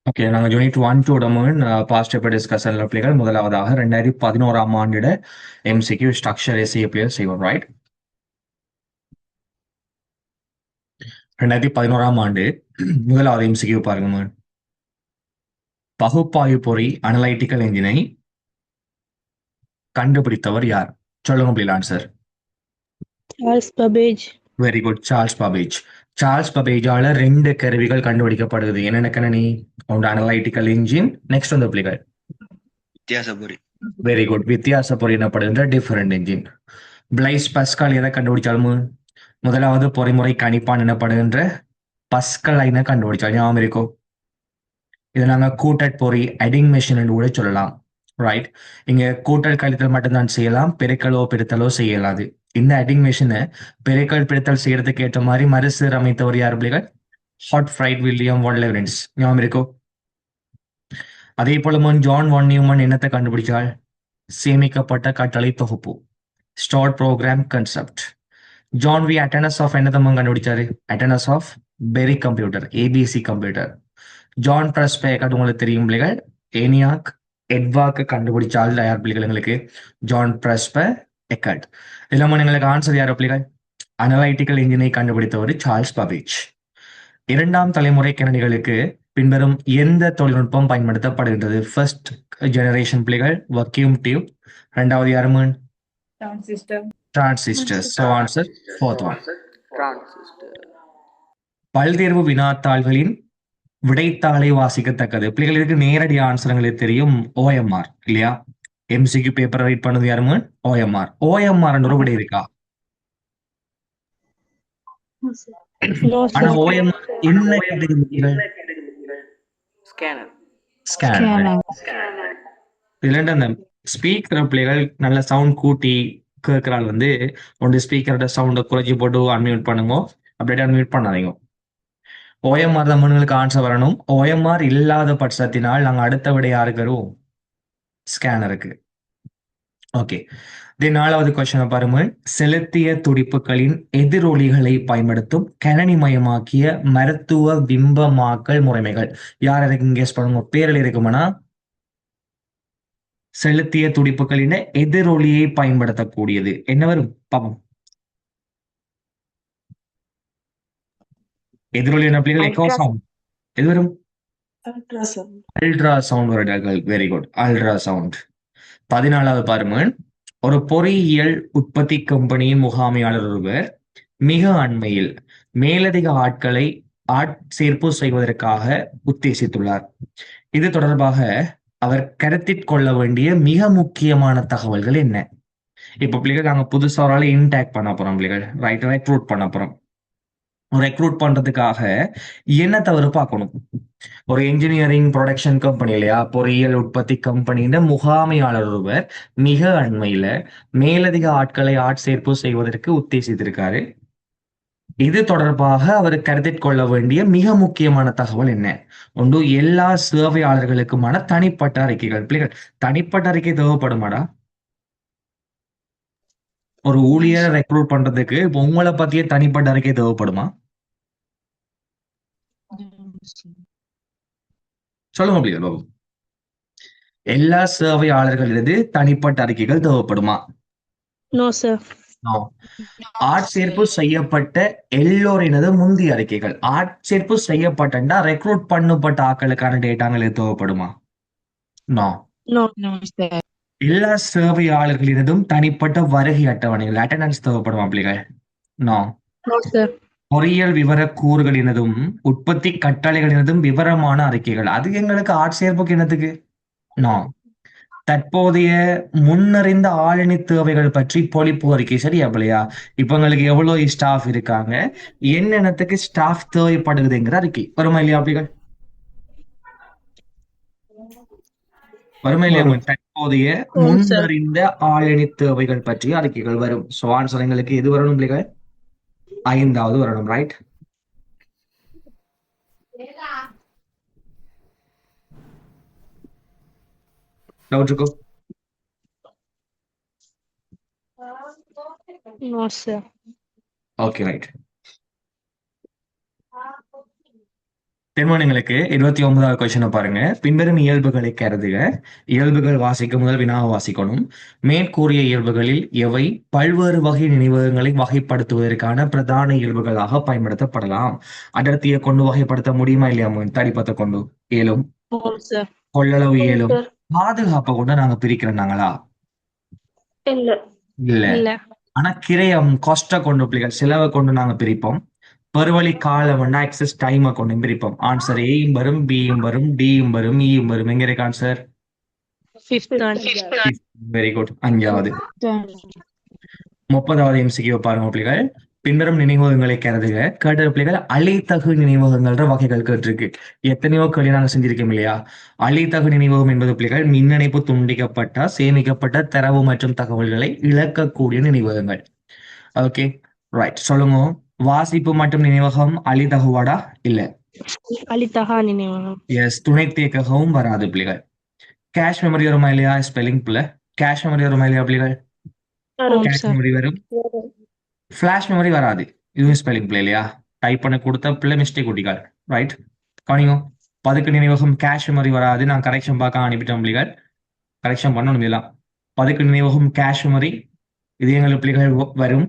Okay, நாங்கள் unit 1 2 past paper டிஸ்கஷன்ல பிள்ளைகள் முதலாவதாக 2011ஆம் ஆண்டிட எம்சிக்யூ ஸ்ட்ரக்சர் எஸ்ஏ பிளேயர் செய்வோம். ரைட், 2011ஆம் ஆண்டு முதலாவது எம்சிக்யூ பாருங்க மேன். பகுப்பாய்வு பொறி அனலைட்டிக்கல் என்ஜினை கண்டுபிடித்தவர் யார்? சொல்லுங்க பிள்ளை answer. Charles Babbage. Very good, Charles Babbage. Charles பபேஜால 2 கருவிகள் கண்டுபிடிக்கப்படுது. என்னென்ன கணனி? ஒன்று அனலைட்டிக்கல் என்ஜின், நெக்ஸ்ட் வந்து பிள்ளைகள் வித்தியாசபுரி. வெரி குட், வித்தியாச பொறி எனப்படுகின்ற டிஃபரண்ட் என்ஜின். பிளைஸ் பஸ்கால் எதை கண்டுபிடிச்சாலும் முதலாவது பொறிமுறை கணிப்பான் எனப்படுகின்ற பஸ்கல் ஐனை கண்டுபிடிச்சால் ஞாபகம் இருக்கும். இதை நாங்க கூட்டல் பொறி அடிங் மெஷின் என்று கூட சொல்லலாம். ரைட், இங்க கூட்டல் கழித்தல் மட்டும்தான் செய்யலாம், பெருக்கலோ பிரித்தலோ செய்யலாது. இந்த அடிங் மெஷினை பெருக்கல் பிரித்தல் செய்யறதுக்கு ஏற்ற மாதிரி மறுசீரமைத்தவர் யார் பிள்ளைகள்? ஹாட்ஃப்ரைட் வில்லியம் வான் லெவரன்ஸ். ஞாபகம் இருக்கும். அதே போல ஜான் வான் நியூமன் என்னத்தை கண்டுபிடிச்சால்? சேமிக்கப்பட்ட கட்டளை தொகுப்பு, stored program concept. John V Atanasoff என்னத்தை கண்டுபிடிச்சாரு? Atanasoff Berry computer, ABC computer. John Presper, அது உங்களுக்கு தெரியும் பிள்ளைகள். ஏனியாக் எட்வாக்கு கண்டுபிடிச்சால் யார் பிள்ளைகள்? எங்களுக்கு ஜான் பிரஸ்பே எக்கட். இல்லாம எங்களுக்கு ஆன்சர் யார் பிள்ளைகள்? அனலைட்டிக்கல் இன்ஜினை கண்டுபிடித்தவர் சார்ல்ஸ் பபேஜ். 2ஆம் தலைமுறை கணினிகளுக்கு பின்வரும் எந்த தொழில்நுட்பம் பயன்படுத்தப்படுகின்றது? ஃபர்ஸ்ட் ஜெனரேஷன் பிள்ளைகள் வக்யூம் டியூப். 2வது யாருமன்? Transistor. So answer fourth one. பல்தேர்வு வினாத்தாள்களின் விடைத்தாளை வாசிக்கத்தக்கது. பிள்ளைகளுக்கு நேரடி ஆன்சரங்களுக்கு தெரியும் ஓஎம்ஆர் இல்லையா? எம்சிக்யூ பேப்பர் ரைட் பண்ணது யாருமன்? ஓஎம்ஆர். ஓஎம்ஆர் ஒரு விடை இருக்கா? ஆனா ஓஎம்ஆர் என்ன கேட்டகரி? ஸ்கேனர். இதுல அந்த ஸ்பீக்கர் பிள்ளைகள் நல்ல சவுண்ட் கூட்டி கேட்கறாள் வந்து ஒன்று ஸ்பீக்கரோட சவுண்டை குறைச்சி போட்டு அன்மியூட் பண்ணுங்க, அப்படியே அன்மியூட் பண்ணாதீங்க. ஓஎம்ஆர் தான் உங்களுக்கு ஆன்சர் வரணும். ஓஎம்ஆர் இல்லாத பட்சத்தினால் நாங்கள் அடுத்த விட யாருக்கு வருவோம்? ஸ்கேனருக்கு. ஓகே, 4வது கொஸ்டினை பாருங்க. செலுத்திய துடிப்புகளின் எதிரொலிகளை பயன்படுத்தும் கணனிமயமாக்கிய மருத்துவ பிம்பமாக்கல் முறைமைகள். யார் எனக்கு கெஸ் பண்ணுங்க? பேரில் இருக்குமானா செலுத்திய துடிப்புகளின் எதிரொலியை பயன்படுத்தக்கூடியது என்ன வரும் பாப்போம். எதிரொலி என்ன பிள்ளைகள்? Echo sound. எது வரும்? அல்ட்ரா சவுண்ட் வருடார்கள். Very good, ultrasound. 14வது பாருங்க. ஒரு பொறியியல் உற்பத்தி கம்பெனியின் முகாமையாளர் ஒருவர் மிக அண்மையில் மேலதிக ஆட்களை ஆட்சேர்ப்பு செய்வதற்காக உத்தேசித்துள்ளார். இது தொடர்பாக அவர் கருத்தில் கொள்ள வேண்டிய மிக முக்கியமான தகவல்கள் என்ன? இப்ப பிள்ளைகள் நாங்க புதுசா ஒரு ஆளை இன்டாக்ட் பண்ண போறோம் பிள்ளைகள். ரைட், ரெக்ரூட் பண்ண போறோம். ரெக்ரூட் பண்றதுக்காக என்ன தவறு பார்க்கணும்? ஒரு இன்ஜினியரிங் ப்ரொடக்ஷன் கம்பெனி இல்லையா, பொறியியல் உற்பத்தி கம்பெனியின் முகாமையாளர் ஒருவர் மிக அண்மையில மேலதிக ஆட்களை ஆட்சேர்ப்பு செய்வதற்கு உத்தேசித்திருக்காரு. இது தொடர்பாக அவர் கருத்தில் கொள்ள வேண்டிய மிக முக்கியமான தகவல் என்ன? ஒன்று, எல்லா சேவையாளர்களுக்குமான தனிப்பட்ட அறிக்கைகள். பிள்ளைகள், தனிப்பட்ட அறிக்கை தேவைப்படுமாடா? ஒரு ஊழியரை ரெக்ரூட் பண்றதுக்கு இப்ப உங்களை பத்தியே தனிப்பட்ட அறிக்கை தேவைப்படுமா? சொல்லுங்க பிள்ளைகள் பாபு. எல்லா சேவையாளர்களிடது தனிப்பட்ட அறிக்கைகள் தேவைப்படுமா? No sir. ஆட்சேர்ப்பு செய்யப்பட்ட எல்லோரினது முந்தைய அறிக்கைகள். ஆட்சேர்ப்பு செய்யப்பட்டா ரெக்ரூட் பண்ணப்பட்ட ஆட்களுக்கான டேட்டாங்கள் தேவைப்படுமா? நோ. எல்லா சேவையாளர்களினதும் தனிப்பட்ட வருகை அட்டவணைகள், அட்டண்டன்ஸ் தேவைப்படுமா பிள்ளைகள்? நோ. பொறியியல் விவர கூறுகளினதும் உற்பத்தி கட்டளைகளினதும் விவரமான அறிக்கைகள், அது எங்களுக்கு ஆட்சேர்ப்புக்கு என்னத்துக்கு? நோ. தற்போதைய முன்னறிந்த ஆளணி தேவைகள் பற்றி பொழிப்பு அறிக்கை. சரியா பிள்ளையா? இப்ப எங்களுக்கு எவ்வளவு ஸ்டாஃப் இருக்காங்க, என்னென்னத்துக்கு ஸ்டாஃப் தேவைப்படுதுங்கிற அறிக்கை வருமா இல்லையா பிள்ளைகள்? வருமா இல்லையா? தற்போதைய முன்னறிந்த ஆளணி தேவைகள் பற்றி அறிக்கைகள் வரும். சோ ஆன்சர் எங்களுக்கு எது வரணும் பிள்ளைகள்? 5வது வரணும். ரைட், டவுட் இருக்கோ? No sir. Okay, right. திருமணங்களுக்கு 29வது கொஸ்டினை பாருங்க. பின்வரும் இயல்புகளை கருதுக. இயல்புகள் வாசிக்க முதல் வினாவை வாசிக்கணும். மேற்கூறிய இயல்புகளில் எவை பல்வேறு வகை நினைவகங்களை வகைப்படுத்துவதற்கான பிரதான இயல்புகளாக பயன்படுத்தப்படலாம்? அடர்த்தியை கொண்டு வகைப்படுத்த முடியுமா இல்லையா? தடிப்பத்தை கொண்டு இயலும். ஆம் சார். கொள்ளளவு இயலும். சார். பாதுகாப்பை கொண்டு நாங்க பிரிக்கிறோம் நாங்களா? இல்ல. இல்ல. இல்ல. ஆனா கிரயம் காஸ்ட கொண்டு பிள்ளைகள் செலவை கொண்டு நாங்க பிரிப்போம். பெருவழி காலம் ஆக்சஸ் டைமை கொண்டு பிரிப்போம். ஆன்சர் ஏயும் வரும், பியும் வரும், டியும் வரும், இயும் வரும். எங்க இருக்கு answer? Fifth answer. Very good. 5வது. 30வது எம்சிக்யூ பாருங்க பிள்ளைகள். பின்வரும் நினைவகங்களை கருதுக. கேட்ட பிள்ளைகள் அழித்தகு நினைவகங்கள்ன்ற வகைகள் கேட்டிருக்கு. எத்தனையோ கேள்வி நாங்க செஞ்சிருக்கோம் இல்லையா? அழித்தகு நினைவகம் என்பது பிள்ளைகள் மின் இணைப்பு துண்டிக்கப்பட்ட சேமிக்கப்பட்ட தரவு மற்றும் தகவல்களை இழக்கக்கூடிய நினைவகங்கள். Okay right. சொல்லுங்க, வாசிப்பு மற்றும் நினைவகம் அழித்தகுவாடா? இல்ல. அளித்தகா நினைவகம். எஸ். துணை தேக்ககவும் வராது பிள்ளைகள். கேஷ் மெமரி வருமா இல்லையா? ஸ்பெல்லிங் பிள்ளை. கேஷ் மெமரி வருமா இல்லையா பிள்ளைகள்? ஆம் கேஷ் சார். மெமரி வரும். ஃபிளாஷ் மெமரி வராது. இதுவும் ஸ்பெல்லிங் பிள்ளை இல்லையா? டைப் பண்ண கொடுத்த பிள்ளை மிஸ்டேக் கூட்டிக்காள். ரைட். கவனிங்க. பதுக்கு நினைவகம் கேஷ் மெமரி வராது. நான் கரெக்ஷன் பார்க்க அனுப்பிட்டேன் பிள்ளைகள். கரெக்ஷன் பண்ணணும் இதெல்லாம். பதுக்கு நினைவகம் கேஷ் மெமரி இது எங்களுக்கு பிள்ளைகள் வரும்.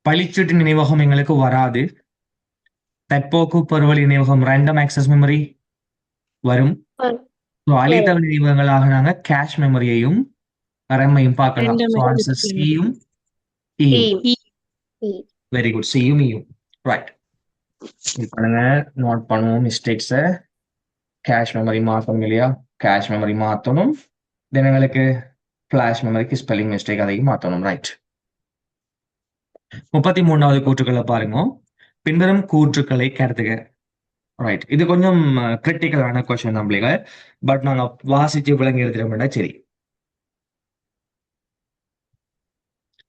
பளிச்சீட்டு நினைவகம் எங்களுக்கு வராது. தற்போக்கு பெருவழி நினைவகம் ரேண்டம் ஆக்சஸ் மெமரி வரும். அழித்தவ நினைவகங்களாக நாங்க கேஷ் மெமரியையும் ரம்மையும் பார்க்கலாம். Random So access answer சியும் இயும். Very good. சியும் இயும். ரைட். இது பண்ணுங்க, நோட் பண்ணுவோம் மிஸ்டேக்ஸை. கேஷ் மெமரி மாற்றணும் இல்லையா? கேஷ் மெமரி மாற்றணும். தென் எங்களுக்கு ஃபிளாஷ் மெமரிக்கு ஸ்பெல்லிங் மிஸ்டேக் அதையும் மாற்றணும். ரைட். 33வது கூற்றுக்களை பாருங்க. பின்வரும் கூற்றுக்களை கருதுக. ரைட். இது கொஞ்சம் கிரிட்டிக்கலான கொஸ்டின் நம்மளுக்கு. பட் நாங்க வாசிச்சு விளங்கி எழுதுறோம்னா சரி.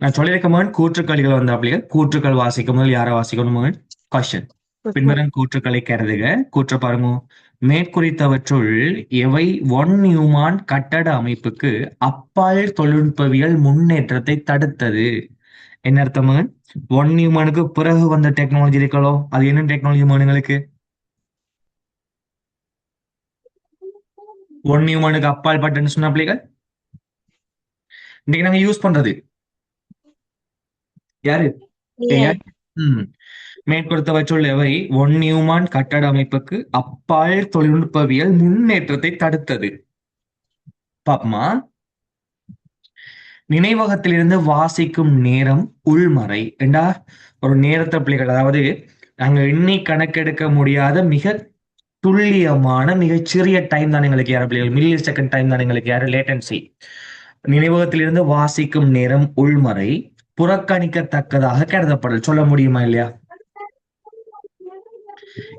நான் சொல்லியிருக்கேன் கூற்றுக்களிகள் வந்து அப்படியே கூற்றுக்கள் வாசிக்கும் போது யாரை வாசிக்கணும்? கொஸ்டின். பின்வரும் கூற்றுக்களை கருதுக. கூற்ற பாருங்க. மேற்குறித்தவற்றுள் எவை ஒன் நியூமான் கட்டட அமைப்புக்கு அப்பால் தொழில்நுட்பவியல் முன்னேற்றத்தை தடுத்தது? என்ன அர்த்தம்? ஒன் நியூமானுக்கு பிறகு வந்த டெக்னாலஜி இருக்கோ அது என்ன டெக்னாலஜி மனுங்களுக்கு? ஒன் நியூமானுக்கு அப்பால் பட்டன் சொன்ன பிள்ளைகள் இன்னைக்கு நாங்க யூஸ் பண்றது யாரு? மேற்கொடுத்தவற்றுள் எவை ஒன் நியூமான் கட்டட அமைப்புக்கு அப்பால் தொழில்நுட்பவியல் முன்னேற்றத்தை தடுத்தது? பாப்பமா. நினைவகத்திலிருந்து வாசிக்கும் நேரம் உள்மறை. ஏண்டா ஒரு நேரத்தை பிள்ளைகள், அதாவது நாங்க எண்ணி கணக்கெடுக்க முடியாத மிக துல்லியமான மிகச்சிறிய டைம் தான் எங்களுக்கு யாரு பிள்ளைகள்? மில்லி செகண்ட் டைம் தான் எங்களுக்கு யாரு? லேட்டன்சி. நினைவகத்திலிருந்து வாசிக்கும் நேரம் உள்மறை புறக்கணிக்கத்தக்கதாக கருதப்படல். சொல்ல முடியுமா இல்லையா?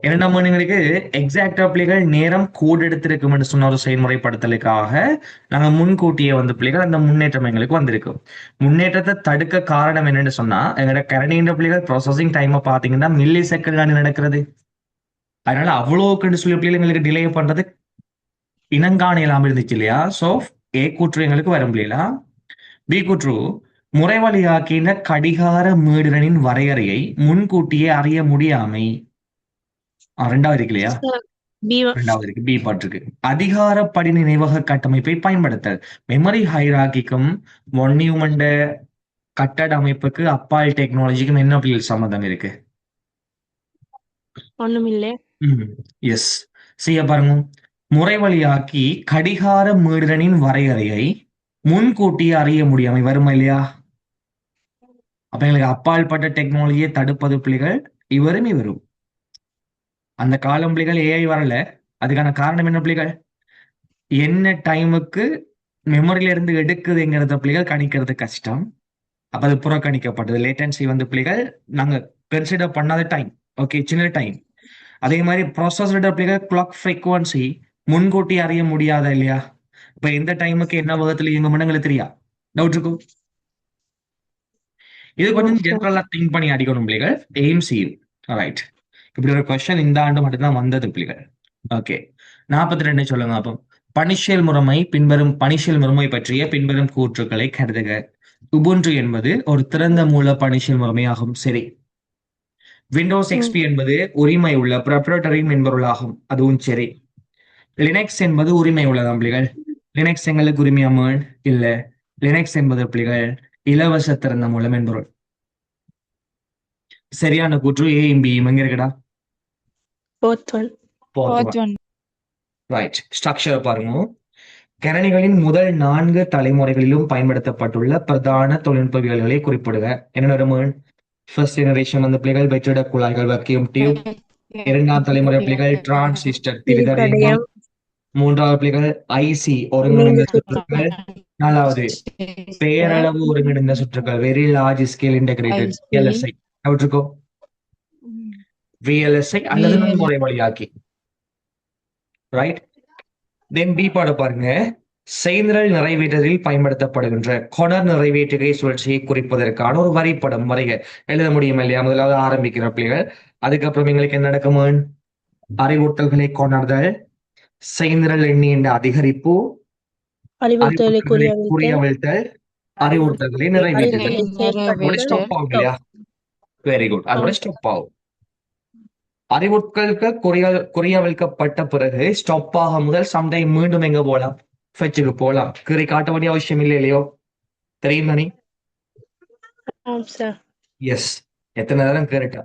ஏன்னா நம்ம எங்களுக்கு எக்ஸாக்டா பிள்ளைகள் நேரம் கோட் எடுத்திருக்கும் என்று சொன்ன ஒரு செயல்முறைப்படுத்தலுக்காக நாங்க முன்கூட்டியே வந்து பிள்ளைகள் அந்த முன்னேற்றம் எங்களுக்கு வந்திருக்கும். முன்னேற்றத்தை தடுக்க காரணம் என்னன்னு சொன்னா எங்களோட கரண்டின்ற பிள்ளைகள் ப்ராசஸிங் டைமை பாத்தீங்கன்னா மில்லி செகண்ட் தான் நடக்கிறது. அதனால அவ்வளோக்குன்னு சொல்லி பிள்ளைகள் எங்களுக்கு டிலே பண்றது இனங்காண இல்லாம இருந்துச்சு இல்லையா? சோ ஏ கூற்று எங்களுக்கு வரும் இல்லையா? பி கூற்று முறைவழியாக்கின கடிகார மீடுரனின் வரையறையை முன்கூட்டியே அறிய முடியாமை. 2வது இருக்கு இல்லையா? 2வது இருக்கு. பி பாட்டிருக்கு. அதிகாரப்படி நினைவக கட்டமைப்பை பயன்படுத்தல். மெமரி ஹைரார்கிக்கும் ஒன் நியூமன் கட்டட அமைப்புக்கு அப்பால் டெக்னாலஜிக்கும் என்ன பிள்ளைகள் சம்மந்தம் இருக்கு? ஒண்ணுமில்லை. எஸ். செய்ய பாருங்க. முறைவழியாக்கி கடிகார மீடுரனின் வரையறையை முன்கூட்டியே அறிய முடியாமை வருமா இல்லையா? அப்ப எங்களுக்கு அப்பால் பட்ட டெக்னாலஜியை தடுப்பது பிள்ளைகள் இவரும் இவரும். அந்த காலம் பிள்ளைகள் ஏஐ வரல. அதுக்கான காரணம் என்ன பிள்ளைகள்? என்ன டைமுக்கு மெமரியில இருந்து எடுக்குதுங்கிறத பிள்ளைகள் கணிக்கிறது கஷ்டம். அப்ப அது புறக்கணிக்கப்பட்டது. லேட்டன்சி வந்து பிள்ளைகள் நாங்க கன்சிடர் பண்ணாத டைம். ஓகே, சின்ன டைம். அதே மாதிரி ப்ராசஸர் பிள்ளைகள் கிளாக் ஃப்ரீக்வன்சி முன்கூட்டி அறிய முடியாத இல்லையா? இப்ப எந்த டைமுக்கு என்ன வகத்துல இயங்கும் எங்களுக்கு தெரியா? டவுட் இருக்கும். இது கொஞ்சம் ஜென்ரலா திங்க் பண்ணி அடிக்கணும் பிள்ளைகள். எய்ம் செய்யும். ரைட். இப்படி ஒரு கொஸ்டின் இந்த ஆண்டு மட்டும்தான் வந்தது பிள்ளைகள். ஓகே, 42 சொல்லுங்க. அப்போ பணிஷியல் முறைமை பின்வரும் பணிஷியல் முறைமை பற்றிய பின்வரும் கூற்றுக்களை கருதுக. உபுண்டு என்பது ஒரு திறந்த மூல பணிஷியல் முறைமையாகும். சரி. விண்டோஸ் எக்ஸ்பி என்பது உரிமை உள்ள ப்ரொப்ரைட்டரி மென்பொருளாகும், அதுவும் சரி. லினக்ஸ் என்பது உரிமை உள்ளதாம் பிள்ளைகள். லினக்ஸ் எங்களுக்கு உரிமையாமன் இல்ல. லினக்ஸ் என்பது பிள்ளைகள் இலவச திறந்த மூல மென்பொருள். சரியான கூற்று ஏயும் பியும் எங்க இருக்குடா? Fourth one. Fourth one. Right. Structure பாருங்க. கணினிகளின் முதல் 4 தலைமுறைகளிலும் பயன்படுத்தப்பட்டுள்ள பிரதான தொழில்நுட்பவியல்களை குறிப்பிடுக. என்ன வருமன்? ஃபர்ஸ்ட் ஜெனரேஷன் வந்து பிள்ளைகள் வெற்றிட குழாய்கள் வக்கியம் டியூப். இரண்டாம் தலைமுறை பிள்ளைகள் டிரான்சிஸ்டர் திரிதடையங்கள். திரிதடையம். மூன்றாவது பிள்ளைகள் ஐசி ஒருங்கிணைந்த சுற்றுகள். நாலாவது பேரளவு ஒருங்கிணைந்த சுற்றுகள், very large scale integrated, VLSI. விட்டுருக்கோ VLSI அல்லது நுண்முறை வழியாக்கி. ரைட். தென் பி பாட பாருங்க. செய்நிரல் நிறைவேற்றலில் பயன்படுத்தப்படுகின்ற கொடர் நிறைவேற்றுகை சுழற்சியை குறிப்பதற்கான ஒரு வரைபடம் வரைக. எழுத முடியும் இல்லையா? முதலாவது ஆரம்பிக்கிற பிள்ளைகள். அதுக்கப்புறம் எங்களுக்கு என்ன நடக்குமா? அறிவுறுத்தல்களை கொணர்தல், செய்நிரல் எண்ணியின் அதிகரிப்பு, அறிவுறுத்தலை குறியவிழ்த்தல், அறிவுறுத்தல்களை நிறைவேற்றுதல். ஸ்டாப் ஆகும் இல்லையா? Very good. அதோட ஸ்டாப் ஆகும். அறிவுறுத்தல்கள் குறியவிழ்க்கப்பட்ட பிறகு ஸ்டாப் ஆக முதல் சம்டைம் மீண்டும் எங்க போலாம்? ஃபெச்சுக்கு போலாம். கீரை காட்ட வேண்டிய அவசியம் இல்லை இல்லையோ? தெரியும் தானே? எஸ். எத்தனை நேரம் கேட்டா?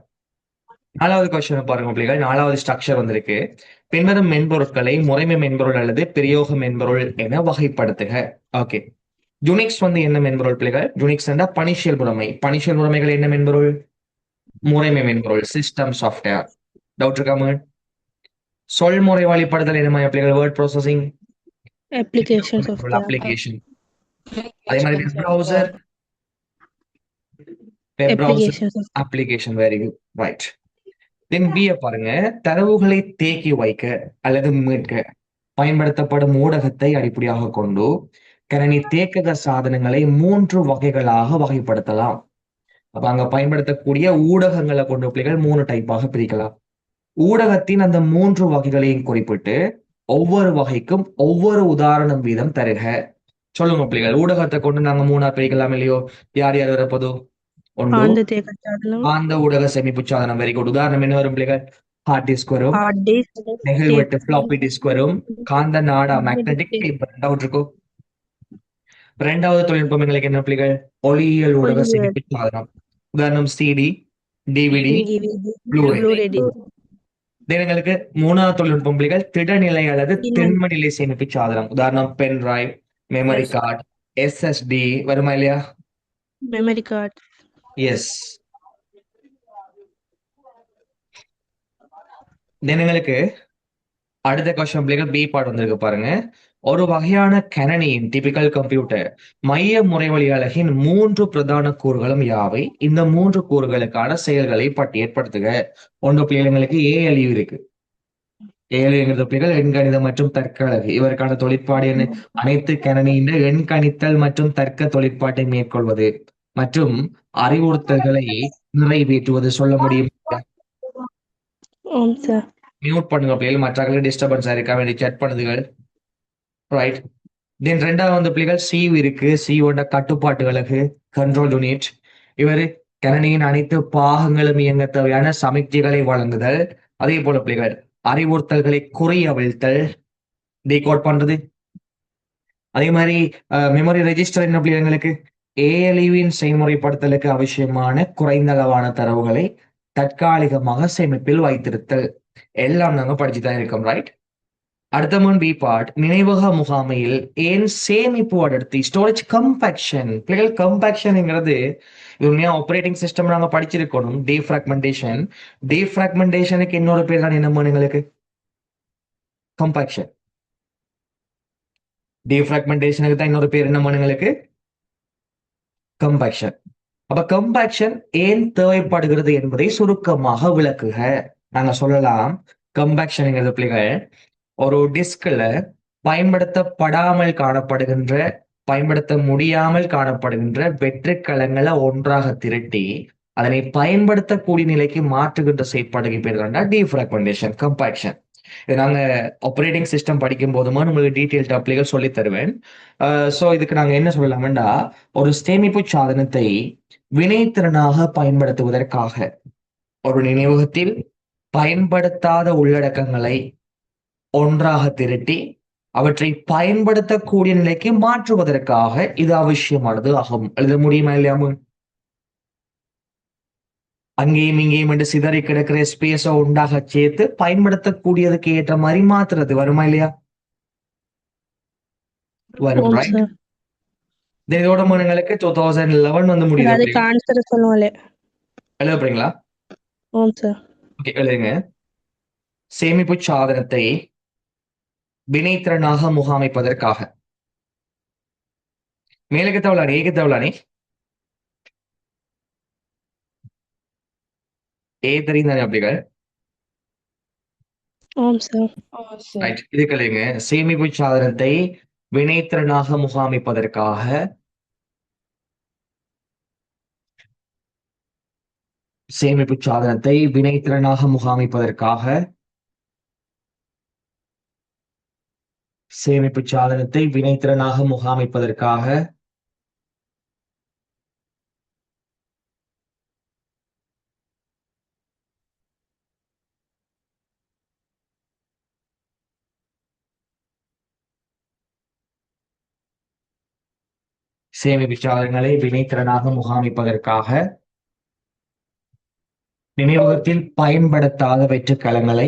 நாலாவது கொஸ்டின் பாருங்க பிள்ளைகள். நாலாவது ஸ்ட்ரக்சர் வந்திருக்கு. பின்வரும் மென்பொருட்களை முறைமை மென்பொருள் அல்லது பிரயோக மென்பொருள் என வகைப்படுத்துக. ஓகே. யுனிக்ஸ் வந்து என்ன மென்பொருள் பிள்ளைகள்? யுனிக்ஸ் என்ற பணிஷியல் முறைமை. பணிஷியல் முறைமைகள் என்ன மென்பொருள்? முறைமை மென்பொருள், சிஸ்டம் சாஃப்ட்வேர். டவுட் இருக்காம? சொல்முறை வழிபடுதல் என்ன பிள்ளைகள்? Word processing, applications of the application. அதே மாதிரி browser, applications of application. Very good. Right. Then b பாருங்க. தரவுகளை தேக்கி வைக்க அல்லது மீட்க பயன்படுத்தப்படும் ஊடகத்தை அடிப்படையாக கொண்டு கணினி தேக்கக சாதனங்களை 3 வகைகளாக வகைப்படுத்தலாம். அப்ப அங்க பயன்படுத்தக்கூடிய ஊடகங்களை கொண்டு பிள்ளைகள் 3 டைப்பாக பிரிக்கலாம். ஊடகத்தின் அந்த 3 வகைகளையும் குறிப்பிட்டு ஒவ்வொரு வகைக்கும் ஒவ்வொரு உதாரணம் வீதம் தருக. சொல்லுங்க பிள்ளைகள். ஊடகத்தை கொண்டு நாங்க 3ஆ பிரிக்கலாம் இல்லையோ? யார் யார் வரப்போதோ? ஒன்று ஆந்த ஊடக சேமிப்பு சாதனம். Very good. உதாரணம் என்ன வரும் பிள்ளைகள்? ஹார்ட் டிஸ்க் வரும், நெகிழ்வெட்டு ஃபிளாப்பி டிஸ்க் வரும், காந்த நாடா மேக்னெட்டிக் டேப். டவுட் இருக்கோ? இரண்டாவது தொழில்நுட்பம் எங்களுக்கு என்ன பிள்ளைகள்? ஒளியியல் ஊடக சேமிப்பு சாதனம். உதாரணம் சிடி, டிவிடி, ப்ளூரே. எங்களுக்கு மூணாவது தொழில்நுட்பம் பிள்ளைகள் திடநிலை அல்லது திண்ம நிலை சேமிப்பு சாதனம். உதாரணம் pen drive, memory card, SSD வருமா இல்லையா? Memory card. எஸ். எங்களுக்கு அடுத்த கொஸ்டின் பிள்ளைகள் பி பார்ட் வந்திருக்கு பாருங்க. ஒரு வகையான கணினியின் டிபிக்கல் கம்ப்யூட்டர் மைய முறைவழி அலகின் 3 பிரதான கூறுகளும் யாவை? இந்த 3 கூறுகளுக்கான செயல்களை பட்டியற்படுத்துக. ஒன்று பிள்ளைகளுக்கு ALU இருக்கு. ALU பிள்ளைகள் எண்கணிதம் மற்றும் தர்க்க அலகு. இவருக்கான தொழிற்பாடு என்ன? அனைத்து கணினியின் எண்கணித்தல் மற்றும் தர்க்க தொழிற்பாட்டை மேற்கொள்வது மற்றும் அறிவுறுத்தல்களை நிறைவேற்றுவது. சொல்ல முடியும்? மியூட் பண்ணுங்க பிள்ளைகள். மற்றவர்களுக்கு டிஸ்டர்பன்ஸ் இருக்க வேண்டிய செட் பண்ணுதுகள். ரைட். தென் ரெண்டாவது வந்து பிள்ளைகள் சியூ இருக்கு. சியூட கட்டுப்பாட்டு அலகு, கண்ட்ரோல் யூனிட். இவர் கணினியின் அனைத்து பாகங்களும் இயங்க தேவையான சமிக்ஞைகளை வழங்குதல். அதே போல பிள்ளைகள் அறிவுறுத்தல்களை குறியவிழ்த்தல், டீகோட் பண்றது. அதே மாதிரி மெமரி ரெஜிஸ்டர் என்ன பிள்ளைங்களுக்கு? ALUவின் செயல்முறைப்படுத்தலுக்கு அவசியமான குறைந்த அளவான தரவுகளை தற்காலிகமாக சேமிப்பில் வைத்திருத்தல். எல்லாம் நாங்க படிச்சுதான் இருக்கோம். ரைட். அடுத்த பி பார்ட். நினைவக முகாமையில் ஏன் சேமிப்பு அடர்த்தி, ஸ்டோரேஜ் கம்பேக்ஷன். பிள்ளைகள் கம்பேக்ஷன்ங்கிறது உண்மையா ஆப்ரேட்டிங் சிஸ்டம் நாங்க படிச்சிருக்கணும். டீஃப்ராக்மெண்டேஷன். டீஃப்ராக்மெண்டேஷனுக்கு இன்னொரு பேர் தான் என்ன எங்களுக்கு? கம்பேக்ஷன். டீஃப்ராக்மெண்டேஷனுக்கு தான் இன்னொரு பேர் என்ன எங்களுக்கு? கம்பேக்ஷன். அப்ப கம்பேக்ஷன் ஏன் தேவைப்படுகிறது என்பதை சுருக்கமாக விளக்குக. நாங்க சொல்லலாம் கம்பேக்ஷன்ங்கிறது பிள்ளைகள் ஒரு டிஸ்க்ல பயன்படுத்தப்படாமல் காணப்படுகின்ற, பயன்படுத்த முடியாமல் காணப்படுகின்ற வெற்றுக்களங்களை ஒன்றாக திரட்டி அதனை பயன்படுத்தக்கூடிய நிலைக்கு மாற்றுகின்ற செயற்பாடுக்கு பேர் தான் டீஃப்ராக்மெண்டேஷன், கம்பேக்ஷன். இது நாங்க ஆப்ரேட்டிங் சிஸ்டம் படிக்கும் போதுமா உங்களுக்கு டீடைல் டாபிக்கள் சொல்லி தருவேன். சோ இதுக்கு நாங்க என்ன சொல்லலாம்டா, ஒரு சேமிப்பு சாதனத்தை வினைத்திறனாக பயன்படுத்துவதற்காக ஒரு நினைவகத்தில் பயன்படுத்தாத உள்ளடக்கங்களை ஒன்றாக திரட்டி அவற்றை பயன்படுத்தக்கூடிய நிலைக்கு மாற்றுவதற்காக இது அவசியமானது ஆகும். எழுத முடியுமா இல்லையாமு? அங்கேயும் இங்கேயும் என்று சிதறி கிடக்கிற ஸ்பேஸ ஒன்றாக சேர்த்து பயன்படுத்தக்கூடியதுக்கு ஏற்ற மாதிரி மாத்துறது வருமா இல்லையா? வரும், ஆம் ரைட்? சார். இதோட உங்களுக்கு 2011 வந்து முடியுது. அதுக்கு ஆன்சர் சொல்லுவாங்களே. எழுத போறீங்களா? ஆம் சார். ஓகே, எழுதுங்க. சேமிப்பு சாதனத்தை வினைத்திறனாக முகாமைப்பதற்காக மேலுக்கு தவளானி ஏக்கு தவளானி ஏ தெரியுதானே அப்படிகள்? ஆம் சார். ரைட், இதுக்கு எழுதுங்க. சேமிப்பு சாதனத்தை வினைத்திறனாக முகாமைப்பதற்காக சேமிப்பு சாதனத்தை வினைத்திறனாக முகாமைப்பதற்காக சேமிப்பு சாதனத்தை வினைத்திறனாக முகாமைப்பதற்காக சேமிப்பு சாதனங்களை வினைத்திறனாக முகாமைப்பதற்காக நினைவகத்தில் பயன்படுத்தாத வெற்றுக்களங்களை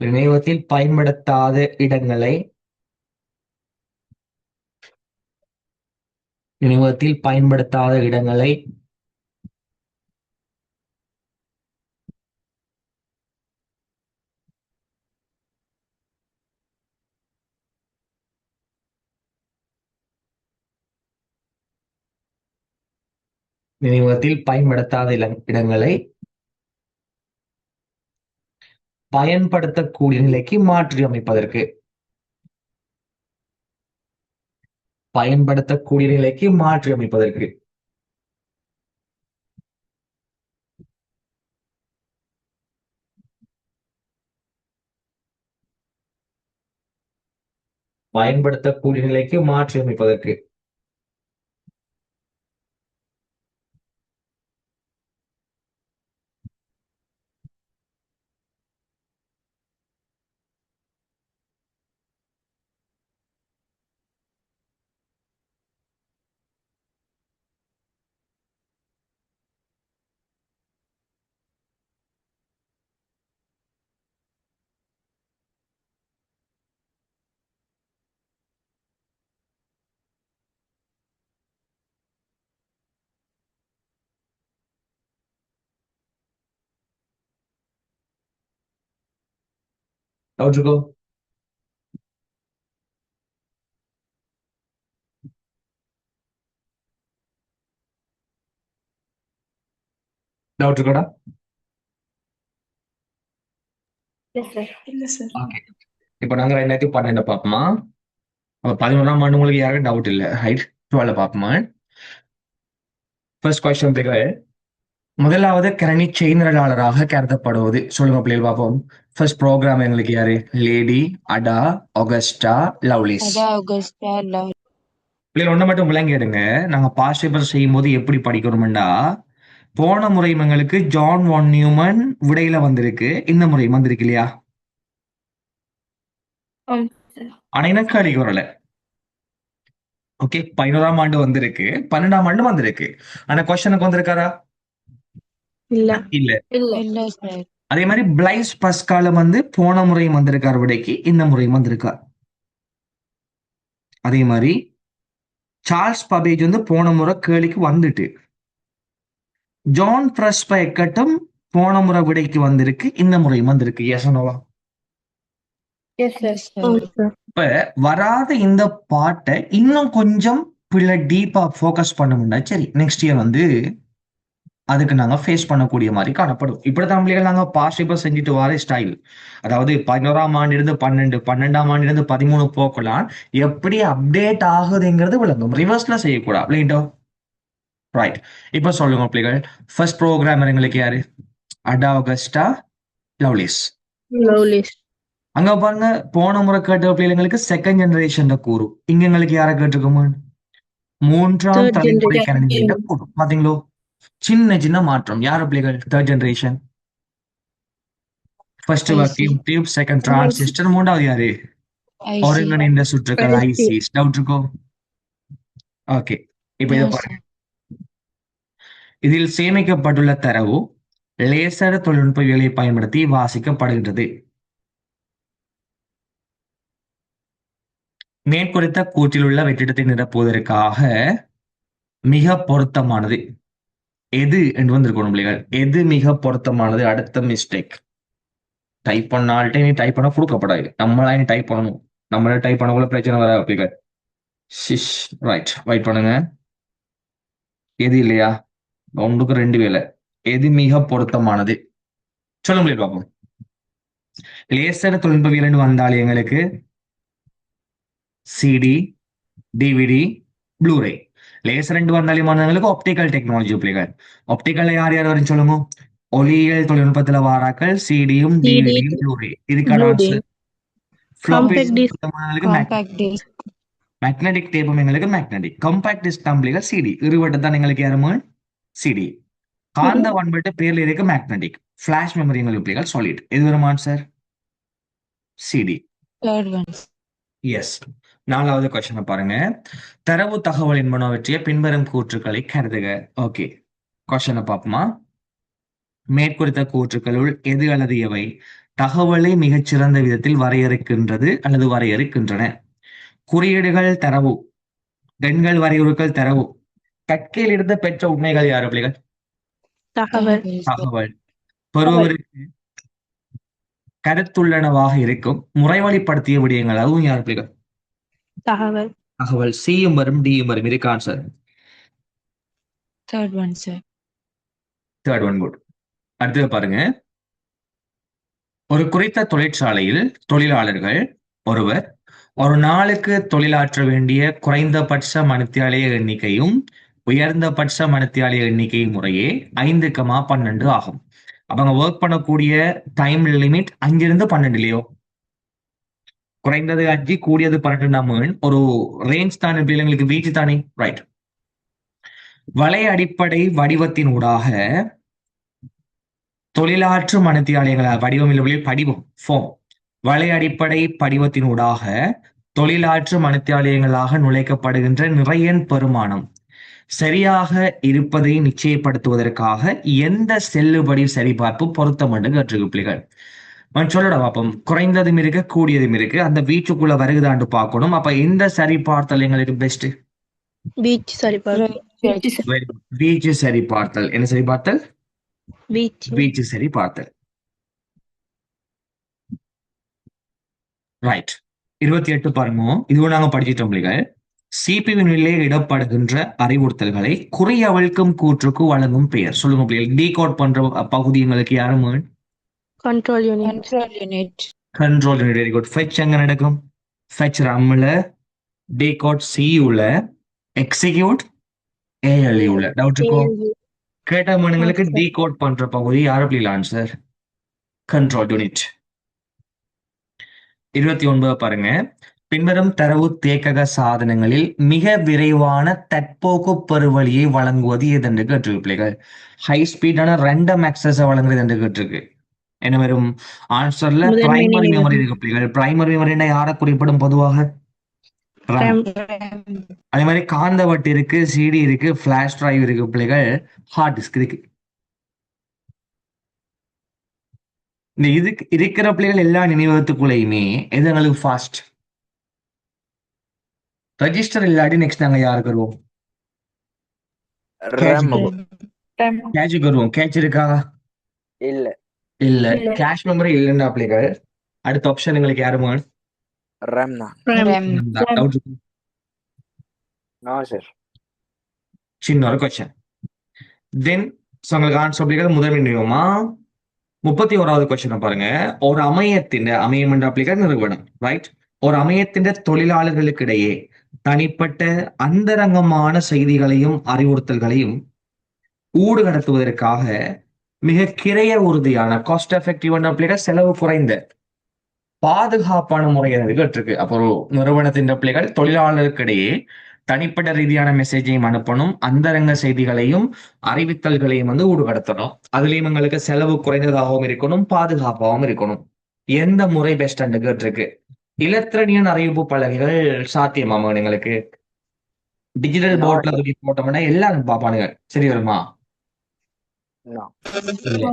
நினைவகத்தில் பயன்படுத்தாத இடங்களை நினைவகத்தில் பயன்படுத்தாத இடங்களை நினைவகத்தில் பயன்படுத்தாத இடங்களை பயன்படுத்தக்கூடிய நிலைக்கு மாற்றி அமைப்பதற்கு பயன்படுத்தக்கூடிய நிலைக்கு மாற்றி அமைப்பதற்கு பயன்படுத்தக்கூடிய நிலைக்கு மாற்றி அமைப்பதற்கு டவுட் இருக்கோ? டவுட் இருக்கோடா? இல்ல சார். ஓகே, இப்போ நாங்க 2012 பார்ப்போமா? அப்ப 11ஆம் ஆண்டு உங்களுக்கு யாருக்கும் டவுட் இல்லை, ரைட்? 12 பார்ப்போமா? ஃபர்ஸ்ட் கொஸ்டின் பிள்ளைகள், முதலாவது கரணி செய்நிரலாளராக கருதப்படுவது சொல்லுங்க பிள்ளைகள் பார்ப்போம். ஃபர்ஸ்ட் ப்ரோக்ராம் எங்களுக்கு யாரு? லேடி, அடா, ஆகஸ்டா, லவ்லிஸ். பிள்ளைகள் ஒண்ணு மட்டும் விளங்கிடுங்க. நாங்க பாஸ்ட் பேப்பர் செய்யும் போது எப்படி படிக்கணும்டா, போன முறை எங்களுக்கு ஜான் வான் நியூமன் விடையில வந்திருக்கு, இந்த முறை வந்திருக்கு இல்லையா? ஆனா எனக்கு அடிக்க வரல. ஓகே, 11ஆம் ஆண்டு வந்திருக்கு, 12ஆம் ஆண்டு வந்திருக்கு. ஆனா கொஸ்டனுக்கு வந்திருக்காரா? இல்ல. இல்ல. அதே மாதிரி பிளைஸ் பஸ்கால வந்து போன முறையும் வந்திருக்கார் விடைக்கு, இந்த முறையும் வந்திருக்கார். அதே மாதிரி சார்ல்ஸ் பபேஜ் வந்து போன முறை கேள்விக்கு வந்துட்டு, ஜான் பிரஸ்பெக்கட்டும் போன முறை விடைக்கு வந்திருக்கு, இந்த முறையும் வந்திருக்கு. எஸ் நோவா? ஆம் சார். இப்ப வராத இந்த பாட்டை இன்னும் கொஞ்சம் பிள்ளை டீப்பா ஃபோக்கஸ் பண்ணணும்னா சரி, நெக்ஸ்ட் இயர் வந்து அதுக்கு நாங்க ஃபேஸ் பண்ணக்கூடிய மாதிரி காணப்படும். இப்படித்தான் பிள்ளைகள் நாங்க பாஸ்ட் பேப்பர் செஞ்சுட்டு வர ஸ்டைல். அதாவது 11ஆம் ஆண்டிலிருந்து 12, 12ஆம் ஆண்டிலிருந்து 13 போக்கலாம் எப்படி அப்டேட் ஆகுதுங்கிறது விளங்கும். ரிவர்ஸ்ல செய்யக்கூடாது அப்படின்ட்டோ. ரைட், இப்ப சொல்லுங்க பிள்ளைகள், ஃபர்ஸ்ட் ப்ரோக்ராமர் எங்களுக்கு யாரு? அடா, ஆகஸ்டா, லவ்லிஸ். லவ்லிஸ். அங்க பாருங்க, போன முறை கேட்ட பிள்ளைங்களுக்கு செகண்ட் ஜெனரேஷன் கூறு. இங்க எங்களுக்கு யாரை கேட்டிருக்கோம்? மூன்றாம் Third தலைமுறை generation. கணினியில கூறு. பாத்தீங்களோ? சின்ன சின்ன மாற்றம். யார் பிள்ளைகள்? Third generation. First IC. Vacuum tube, second transistor, மூன்றாவது யாரு? IC. ஒருங்கிணைந்த சுற்றுகள், IC. ஐசிஸ். டவுட் இருக்கோ? ஓகே, இப்ப இதை No, பாருங்க. sir. இதில் சேமிக்கப்பட்டுள்ள தரவு லேசர் தொழில்நுட்பங்களை பயன்படுத்தி வாசிக்கப்படுகின்றது. மேற்குறித்த கூற்றில் உள்ள வெற்றிடத்தை நிரப்புவதற்காக மிக பொருத்தமானது எது என்று வந்திருக்கணும் பிள்ளைகள். எது மிக பொருத்தமானது? அடுத்த மிஸ்டேக். டைப் பண்ணால்ட்டே நீ டைப் பண்ண கொடுக்கப்படாது. நம்மளா நீ டைப் பண்ணணும். நம்மளே டைப் பண்ணக்குள்ள பிரச்சனை வர பிள்ளைகள். ஷிஷ். ரைட், வெயிட் பண்ணுங்க. எது இல்லையா? ஒன்றுக்கு ரெண்டு வேலை. எது மிக பொருத்தமானது சொல்ல முடியும் பார்ப்போம். லேசர் தொழில்நுட்பவியல் வந்தால் எங்களுக்கு சிடி, டிவிடி, ப்ளூரே. லேசர் ரெண்டு வந்தாலும் வந்தவங்களுக்கு ஆப்டிக்கல் டெக்னாலஜி பிள்ளைகள். ஆப்டிக்கல்ல யார் யார் வரும் சொல்லுங்க. ஒளியியல் தொழில்நுட்பத்துல வாராக்கள் சிடியும் டிவிடியும் ப்ளூரே. இதுக்கான Blu-ray. Answer floppy Compact disc. Compact disc. Magnetic டேப்பும் எங்களுக்கு மேக்னெட்டிக். கம்பாக்ட் டிஸ்க் தான் பிள்ளைகள் சிடி. இருவட்டு தான் எங்களுக்கு யாருமே சிடி. காந்த வன்பட்டு பேர்ல இருக்கு மேக்னெட்டிக். ஃபிளாஷ் மெமரி எங்களுக்கு பிள்ளைகள் சாலிட். எது வரும் answer? CD. Third one. Yes. நாலாவது கொஸ்டினை பாருங்க. தரவு தகவல் என்பனவற்றைய பின்வரும் கூற்றுக்களை கருதுக. ஓகே, கொஸ்டினை பார்ப்போமா? மேற்குறித்த கூற்றுக்களுள் எது அல்லது எவை தகவலை மிகச்சிறந்த விதத்தில் வரையறுக்கின்றது அல்லது வரையறுக்கின்றன? குறியீடுகள் தரவு, எண்கள் வரையுறுகள் தரவு, கற்கையிலிருந்து பெற்ற உண்மைகள் யாரு பிள்ளைகள்? தகவல். தகவல். பெறுவதற்கு கருத்துள்ளனவாக இருக்கும் முறைவழிப்படுத்திய விடயங்கள், அதுவும் யார் பிள்ளைகள்? தகவல். தகவல். சியும் வரும் டியும் வரும். இதுக்கு answer Third one, sir. Third one. Good. அடுத்தது பாருங்க. ஒரு குறித்த தொழிற்சாலையில் தொழிலாளர்கள் ஒருவர் ஒரு நாளுக்கு தொழிலாற்ற வேண்டிய குறைந்தபட்ச மணித்தியாலய எண்ணிக்கையும் உயர்ந்தபட்ச மணித்தியாலய எண்ணிக்கை முறையே 5,12 ஆகும். அவங்க ஒர்க் பண்ணக்கூடிய டைம் லிமிட் 5 to 12 இல்லையோ? குறைந்தது 5, கூடியது 12. ஒரு ரேஞ்ச் தானே பிள்ளைங்களுக்கு, வீச்சு தானே. ரைட். வளைய அடிப்படை வடிவத்தின் ஊடாக தொழிலாற்று மணித்தியாலயங்கள், வடிவம் இல்லை படிவம், ஃபார்ம். வளைய அடிப்படை படிவத்தினூடாக தொழிலாற்று மணித்தியாலயங்களாக நுழைக்கப்படுகின்ற நிறையன் பெருமானம் சரியாக இருப்பதை நிச்சயப்படுத்துவதற்காக எந்த செல்லுபடி சரிபார்ப்பு பொருத்தம் என்று கேட்டிருக்கு பிள்ளைகள். சொல்லட பார்ப்போம். குறைந்ததும் இருக்கு, கூடியதும் இருக்கு. அந்த வீச்சுக்குள்ள வருகுதாண்டு பார்க்கணும். அப்ப எந்த சரிபார்த்தல் எங்களுக்கு பெஸ்ட்? பீச் சரிபார்த்தல். வீச்சு சரிபார்த்தல். என்ன சரிபார்த்தல்? பீச். வீச்சு சரிபார்த்தல். ரைட். 28 பாருங்க. இதுவும் நாங்க படிச்சிட்டோம் பிள்ளைகள். சிபிவினிலே இடப்படுகின்ற அறிவுறுத்தல்களை குறியவழ்க்கும் கூற்றுக்கு வழங்கும் பெயர் சொல்லுங்க பிள்ளைகள். டீகோட் பண்ற பகுதி எங்களுக்கு யாரும்? Control unit. Control unit. Control unit. Very good. Fetch எங்க நடக்கும்? ஃபெச் ரம்ல, டீகோட் சியூல, எக்ஸிக்யூட் ஏஎல்இ உள்ள. டவுட் இருக்கோ? கேட்ட மனுங்களுக்கு டீகோட் பண்ற பகுதி யாரு பிள்ளைகள்? Answer control unit. 29 பாருங்க. பின்வரும் தரவு தேக்கக சாதனங்களில் மிக விரைவான தற்போக்கு பெருவழியை வழங்குவது எதென்று கேட்டிருக்கு பிள்ளைகள். ஹை ஸ்பீடான ரேண்டம் ஆக்சஸ் வழங்குறது என்று கேட்டிருக்கு. என்ன வரும் ஆன்சர்ல? பிரைமரி மெமரி இருக்கு பிள்ளைகள். பிரைமரி மெமரி யாரை குறிப்பிடும் பொதுவாக? RAM. அதே மாதிரி காந்த வட்டு இருக்கு, சிடி இருக்கு, பிளாஷ் டிரைவ் இருக்கு பிள்ளைகள், ஹார்ட் டிஸ்க் இருக்கு. இந்த இதுக்கு இருக்கிற பிள்ளைகள் எல்லா நினைவகத்துக்குள்ளேயுமே எது எங்களுக்கு ஃபாஸ்ட்? ரெஜிஸ்டர் இல்லாட்டி நெக்ஸ்ட் நாங்க யாருக்கு வருவோம்? கேட்சுக்கு வருவோம். கேட்ச் இருக்கா? இல்ல. இல்ல. கேஷ் மெமரி இல்லைன்னா பிள்ளைகள் அடுத்த ஆப்ஷன் எங்களுக்கு யாருமா? ரேம் தான். RAM. டவுட் இருக்கு? No sir. சின்ன ஒரு கொஸ்டின். தென் உங்களுக்கு ஆன்சர் பிள்ளைகள் முதல் நினைவுமா? 31வது கொஸ்டின் பாருங்க. ஒரு அமையத்தின் அமையம் என்ற பிள்ளைகள் நிறுவனம். ரைட். ஒரு அமையத்தின் தொழிலாளர்களுக்கு இடையே தனிப்பட்ட அந்தரங்கமான செய்திகளையும் அறிவுறுத்தல்களையும் ஊடுகடத்துவதற்காக மிக கிரைய உறுதியான காஸ்ட் எஃபெக்டிவ் செலவு குறைந்த பாதுகாப்பான முறை இருக்கு. அப்போ ஒரு நிறுவனத்தின் பிள்ளைகள் தொழிலாளர்களுக்கு இடையே தனிப்பட்ட ரீதியான மெசேஜையும் அனுப்பணும், அந்தரங்க செய்திகளையும் அறிவித்தல்களையும் ஊடுகடத்தணும். அதுலயும் எங்களுக்கு செலவு குறைந்ததாகவும் இருக்கணும், பாதுகாப்பாகவும் இருக்கணும். எந்த முறை பெஸ்ட் கேட்டிருக்கு. இலத்திரனியன் அறிவிப்பு பலகைகள் சாத்தியமாமா எங்களுக்கு? டிஜிட்டல் No, போர்ட்ல sir. தூக்கி போட்டோம்னா எல்லாரும் பார்ப்பானுங்க. சரி வருமா? No. இல்ல.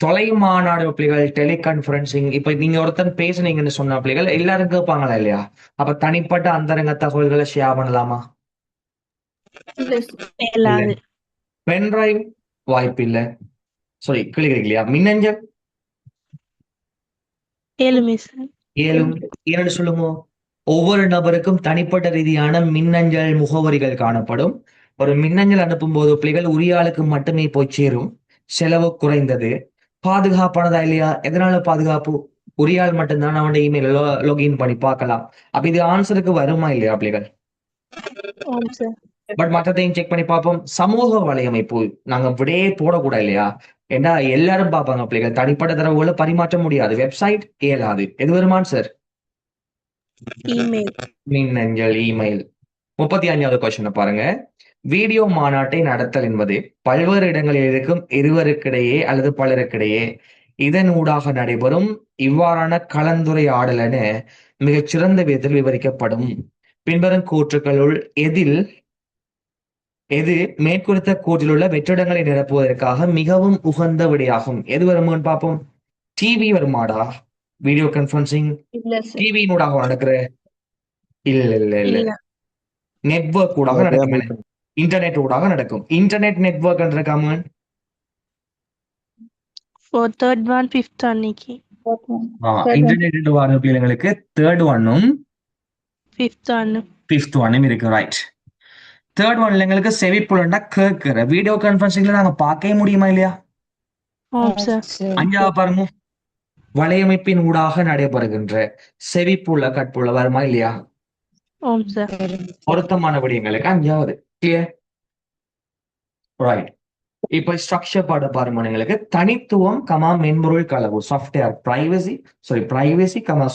தொலை மாநாடு பிள்ளைகள், டெலிகான்ஃபரன்சிங், இப்ப நீங்க ஒருத்தன் பேசுனீங்கன்னு சொன்ன பிள்ளைகள் எல்லாரும் கேட்பாங்களா இல்லையா? அப்ப தனிப்பட்ட அந்தரங்க தகவல்களை ஷேர் பண்ணலாமா? இயலாது. பென்டிரைவ் வாய்ப்பு இல்ல. சாரி, கேள்வி இல்லையா? மின்னஞ்சல் ஏழுமே சார். ஏலும் ஏன்னு சொல்லுங்க. ஒவ்வொரு நபருக்கும் தனிப்பட்ட ரீதியான மின்னஞ்சல் முகவரிகள் காணப்படும். ஒரு மின்னஞ்சல் அனுப்பும் போது பிள்ளைகள் உரிய ஆளுக்கு மட்டுமே போய் சேரும். செலவு குறைந்தது. பாதுகாப்பானதா இல்லையா? எதனால பாதுகாப்பு? உரிய ஆள் மட்டும்தான் அவன் இமெயில் லாகின் பண்ணி பார்க்கலாம். அப்ப இது ஆன்சருக்கு வருமா இல்லையா பிள்ளைகள்? ஆம் சார். பட் மற்றதையும் செக் பண்ணி பார்ப்போம். சமூக வலையமைப்பு நாங்க விடையே போடக்கூடாது இல்லையா? ஏன்னா எல்லாரும் பார்ப்பாங்க பிள்ளைகள். தனிப்பட்ட தரவுகளை பரிமாற்ற முடியாது. வெப்சைட் இயலாது. எது வருமான் சார்? இமெயில். மின்னஞ்சல், இமெயில். 35வது கொஸ்டினை பாருங்க. வீடியோ மாநாட்டை நடத்தல் என்பது பல்வேறு இடங்களில் இருக்கும் இருவருக்கிடையே அல்லது பலருக்கிடையே இதன் ஊடாக நடைபெறும் இவ்வாறான கலந்துரையாடல் என மிகச் சிறந்த விதத்தில் விவரிக்கப்படும். பின்வரும் கூற்றுக்களுள் எது மேற்குறித்த கூற்றில் உள்ள வெற்றிடங்களை நிரப்புவதற்காக மிகவும் உகந்த விடையாகும்? எது வருமான்னு பார்ப்போம். டிவி வருமாடா? வீடியோ கான்பரன்சிங் இல்ல சார். டிவியினூடாக நடக்கிற? இல்ல இல்ல இல்ல. இல்ல. நெட்வொர்க் ஊடாக நடக்கும். இன்டர்நெட் ஊடாக நடக்கும். இன்டர்நெட் நெட்வொர்க் இருக்காம For third one, fifth அன்னைக்கு. இன்டர்நெட் வர பிள்ளைங்களுக்கு தேர்ட் ஒன்னும் Fifth அன்னு. ஃபிஃப்த் ஒன்னும் இருக்கு. ரைட். தேர்ட் ஒன்ல எங்களுக்கு செவிப்புலண்டா கேட்கிற. வீடியோ கான்பரன்சிங்ல நாங்க பார்க்கவே முடியுமா இல்லையா? ஆம் சார். அஞ்சாவது பாருங்க. வலையமைப்பின் ஊடாக நடைபெறுகின்ற செவிப்புல கற்புல வருமா இல்லையா? ஆம் சார். பொருத்தமான விடயங்களுக்கு அஞ்சாவது. கிளியர்? ரைட். இப்ப ஸ்ட்ரக்சர் பாட பாருங்க. எங்களுக்கு தனித்துவம் மென்பொருள் களவு சாஃப்ட்வேர் பிரைவசி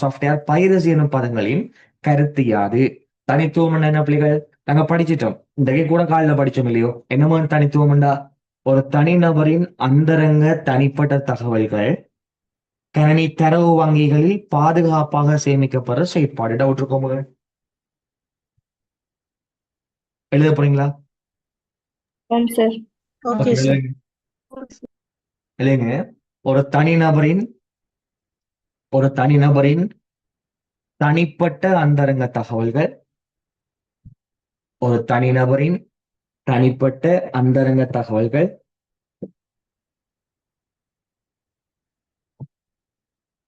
சாஃப்ட்வேர் பைரசி எனும் பதங்களின் கருத்து யாது? தனித்துவம் என்ன பிள்ளைகள்? நாங்க படிச்சிட்டோம். இன்றைக்கு கூட காலையில படிச்சோம் இல்லையோ? என்னமோ தனித்துவம்டா ஒரு தனிநபரின் அந்தரங்க தனிப்பட்ட தகவல்கள் கணினி தரவு வங்கிகளில் பாதுகாப்பாக சேமிக்கப்படுற செயற்பாடு. டவுட் இருக்கோங்க? எழுத போறீங்களா? ஆம் சார். Okay sir. இல்லைங்க. ஒரு தனிநபரின் தனிப்பட்ட அந்தரங்க தகவல்கள் ஒரு தனிநபரின் தனிப்பட்ட அந்தரங்க தகவல்கள்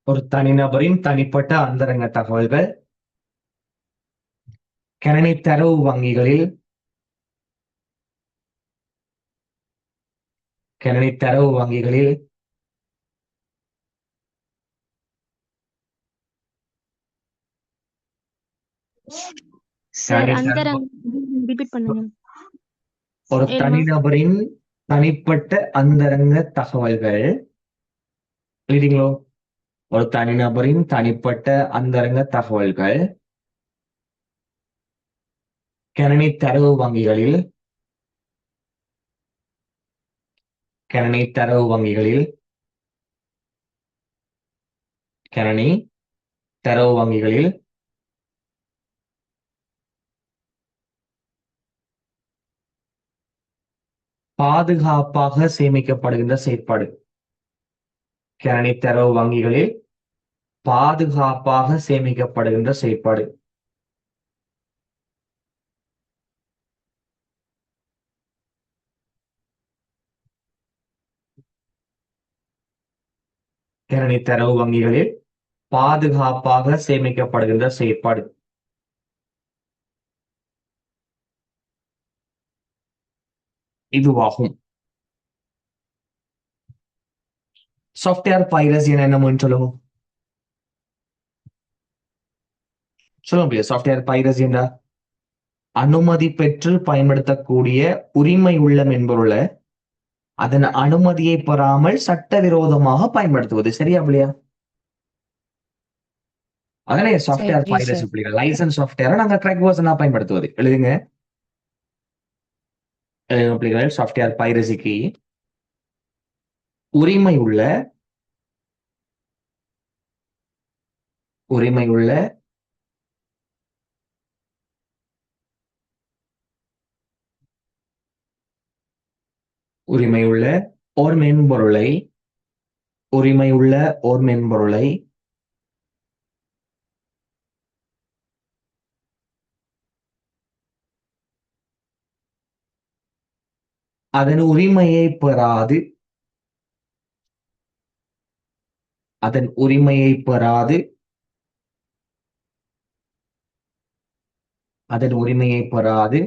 ஒரு தனிநபரின் தனிப்பட்ட அந்தரங்க தகவல்கள் கணினி தரவு வங்கிகளில் சார் அந்தரங்க ரிப்பீட் பண்ணுங்க. ஒரு தனிநபரின் தனிப்பட்ட அந்தரங்க தகவல்கள் எழுதிங்களோ? ஒரு தனிநபரின் தனிப்பட்ட அந்தரங்க தகவல்கள் கணினி தரவு வங்கிகளில் பாதுகாப்பாக சேமிக்கப்படுகின்ற செயற்பாடு. கணினி தரவு வங்கிகளில் பாதுகாப்பாக சேமிக்கப்படுகின்ற செயற்பாடு. கணினி தரவு வங்கிகளில் பாதுகாப்பாக சேமிக்கப்படுகின்ற செயற்பாடு. இதுவாகும். சாஃப்ட்வேர் பைரசி என்னன்னு சொல்லுங்க. சாஃப்ட்வேர் பைரசி என்றா அனுமதி பெற்று பயன்படுத்தக்கூடிய உரிமை உள்ள மென்பொருளை அதன் அனுமதியை பெறாமல் சட்டவிரோதமாக பயன்படுத்துவது. சரியா இல்லையா? அதனே சாஃப்ட்வேர் சரி பைரசி சார். புள்ளிகள். லைசன்ஸ் சாஃப்ட்வேரை நாங்க கிராக் வெர்ஷனா பயன்படுத்துவது. எழுதுங்க. புள்ளிகள் சாஃப்ட்வேர் பைரசிக்கு உரிமை உள்ள உரிமை உள்ள உரிமை உள்ள ஓர் மென்பொருளை உரிமை உள்ள ஓர் மென்பொருளை அதன் உரிமையை பெறாது அதன் உரிமையை பெறாது அதன் உரிமையை பெறாது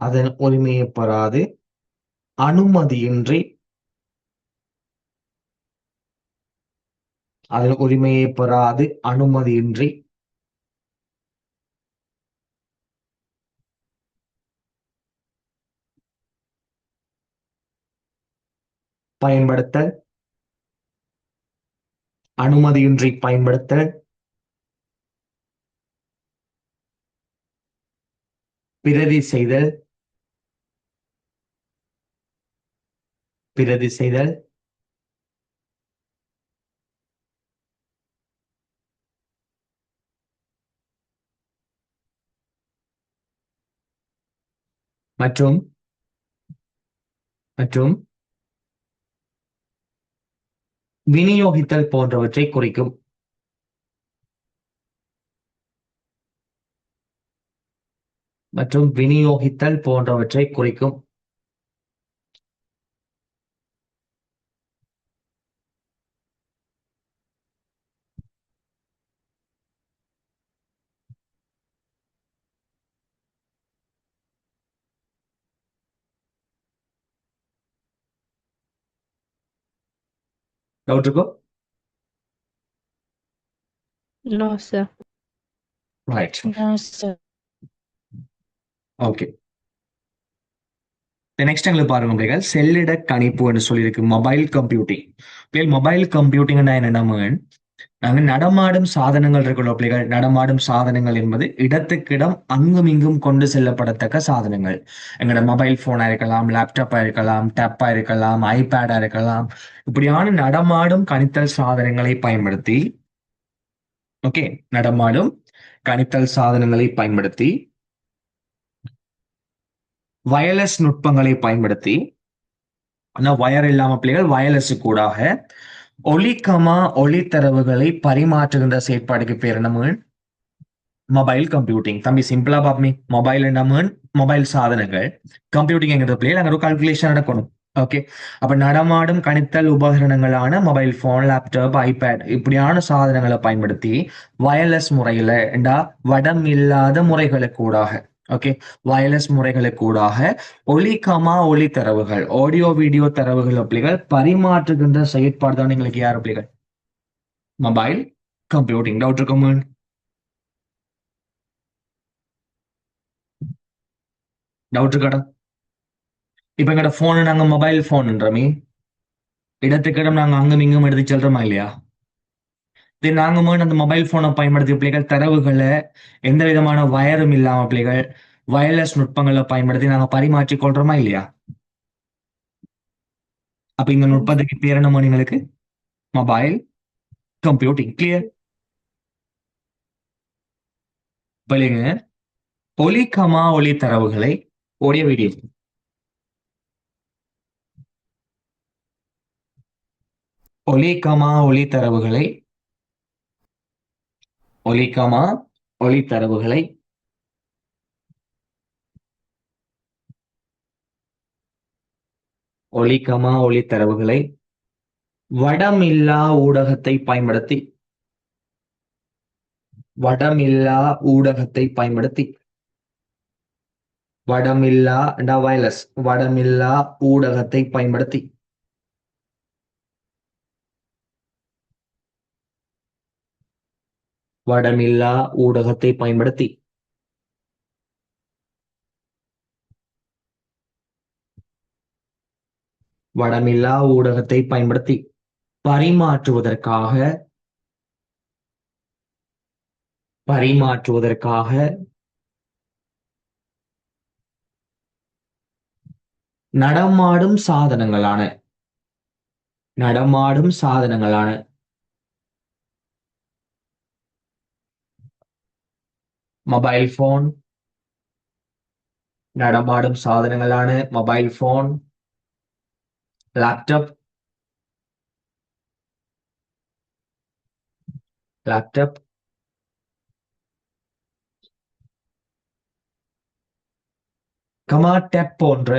அதன் உரிமையை பெறாது அனுமதியின்றி அதன் உரிமையை பெறாது அனுமதியின்றி பயன்படுத்தல் அனுமதியின்றி பயன்படுத்தல் பிரதி செய்தல் பிரதி செய்தல் மற்றும் மற்றும் விநியோகித்தல் போன்றவற்றை குறிக்கும். மற்றும் விநியோகித்தல் போன்றவற்றை குறிக்கும். டவுட் இருக்கோ? No, sir. Right. No, sir. Okay. Next எங்களுக்கு பாருங்க பிள்ளைகள், செல்லிட கணிப்பு என்று சொல்லியிருக்கு. Mobile computing. பிள்ளைகள் மொபைல் கம்ப்யூட்டிங்னா என்னென்ன? நாங்க நடமாடும் சாதனங்கள் இருக்கிறோம் பிள்ளைகள். நடமாடும் சாதனங்கள் என்பது இடத்துக்கிடம் அங்கும் இங்கும் கொண்டு செல்லப்படத்தக்க சாதனங்கள். எங்களோட மொபைல் போனா இருக்கலாம், லேப்டாப்பா இருக்கலாம், டேப்பா இருக்கலாம், ஐபேடா இருக்கலாம். இப்படியான நடமாடும் கணித்தல் சாதனங்களை பயன்படுத்தி ஓகே நடமாடும் கணித்தல் சாதனங்களை பயன்படுத்தி வயர்லெஸ் நுட்பங்களை பயன்படுத்தி வயர் இல்லாம பிள்ளைகள் வயர்லெஸ் கூடாக ஒலிக்கமா ஒளித்தரவுகளை பரிமாற்றுகின்ற செயற்பாடுக்கு பேர் என்ன? Mobile computing. தம்பி சிம்பிளா பாப்பமே, மொபைல் என்ன? மொபைல் சாதனங்கள். கம்ப்யூட்டிங் என்கிற பிள்ளைகள் அங்க ஒரு கால்குலேஷன் நடக்கணும். ஓகே, அப்ப நடமாடும் கணித்தல் உபகரணங்களான மொபைல் போன், லேப்டாப், ஐபேட் இப்படியான சாதனங்களை பயன்படுத்தி வயர்லெஸ் முறையில வடம் இல்லாத முறைகளுக்கு கூடாக ஓகே வயர்லெஸ் முறைகளுக்கு கூடாக ஒலிக்கமா ஒளி தரவுகள் ஆடியோ வீடியோ தரவுகள் அப்படிகள் பரிமாற்றுகின்ற செயற்பாடு தான் எங்களுக்கு யார் அப்படிகள்? Mobile computing. டவுட் இருக்கும்? டவுட் இருக்கடா? இப்ப எங்கட போன் நாங்க மொபைல் போன்ன்றமே இடத்துக்கிடம் நாங்க அங்கும் இங்கும் எடுத்து செல்றோமா இல்லையா? இது நாங்க அந்த மொபைல் போனை பயன்படுத்திய பிள்ளைகள் தரவுகளை எந்த விதமான வயரும் இல்லாம பிள்ளைகள் வயர்லெஸ் நுட்பங்களை பயன்படுத்தி நாங்க பரிமாற்றி கொள்றோமா இல்லையா? அப்ப இந்த நுட்பத்துக்கு பேர் என்ன எங்களுக்கு? Mobile computing. கிளியர்? பிள்ளைங்க ஒலிக்கமா ஒளி தரவுகளை ஓடிய வீடியோ ஒலிக்கமா ஒளி தரவுகளை ஒலிக்கமா ஒளி தரவுகளை ஒலிக்கமா ஒளி தரவுகளை வடமில்லா ஊடகத்தை பயன்படுத்தி வடமில்லா ஊடகத்தை பயன்படுத்தி வடமில்லா வயர்லெஸ் வடமில்லா ஊடகத்தை பயன்படுத்தி வடமில்லா ஊடகத்தை பயன்படுத்தி வடமில்லா ஊடகத்தை பயன்படுத்தி பரிமாற்றுவதற்காக நடமாடும் சாதனங்களான மொபைல் போன், நடமாடும் சாதனங்களான மொபைல் போன், லேப்டாப், டேப் போன்ற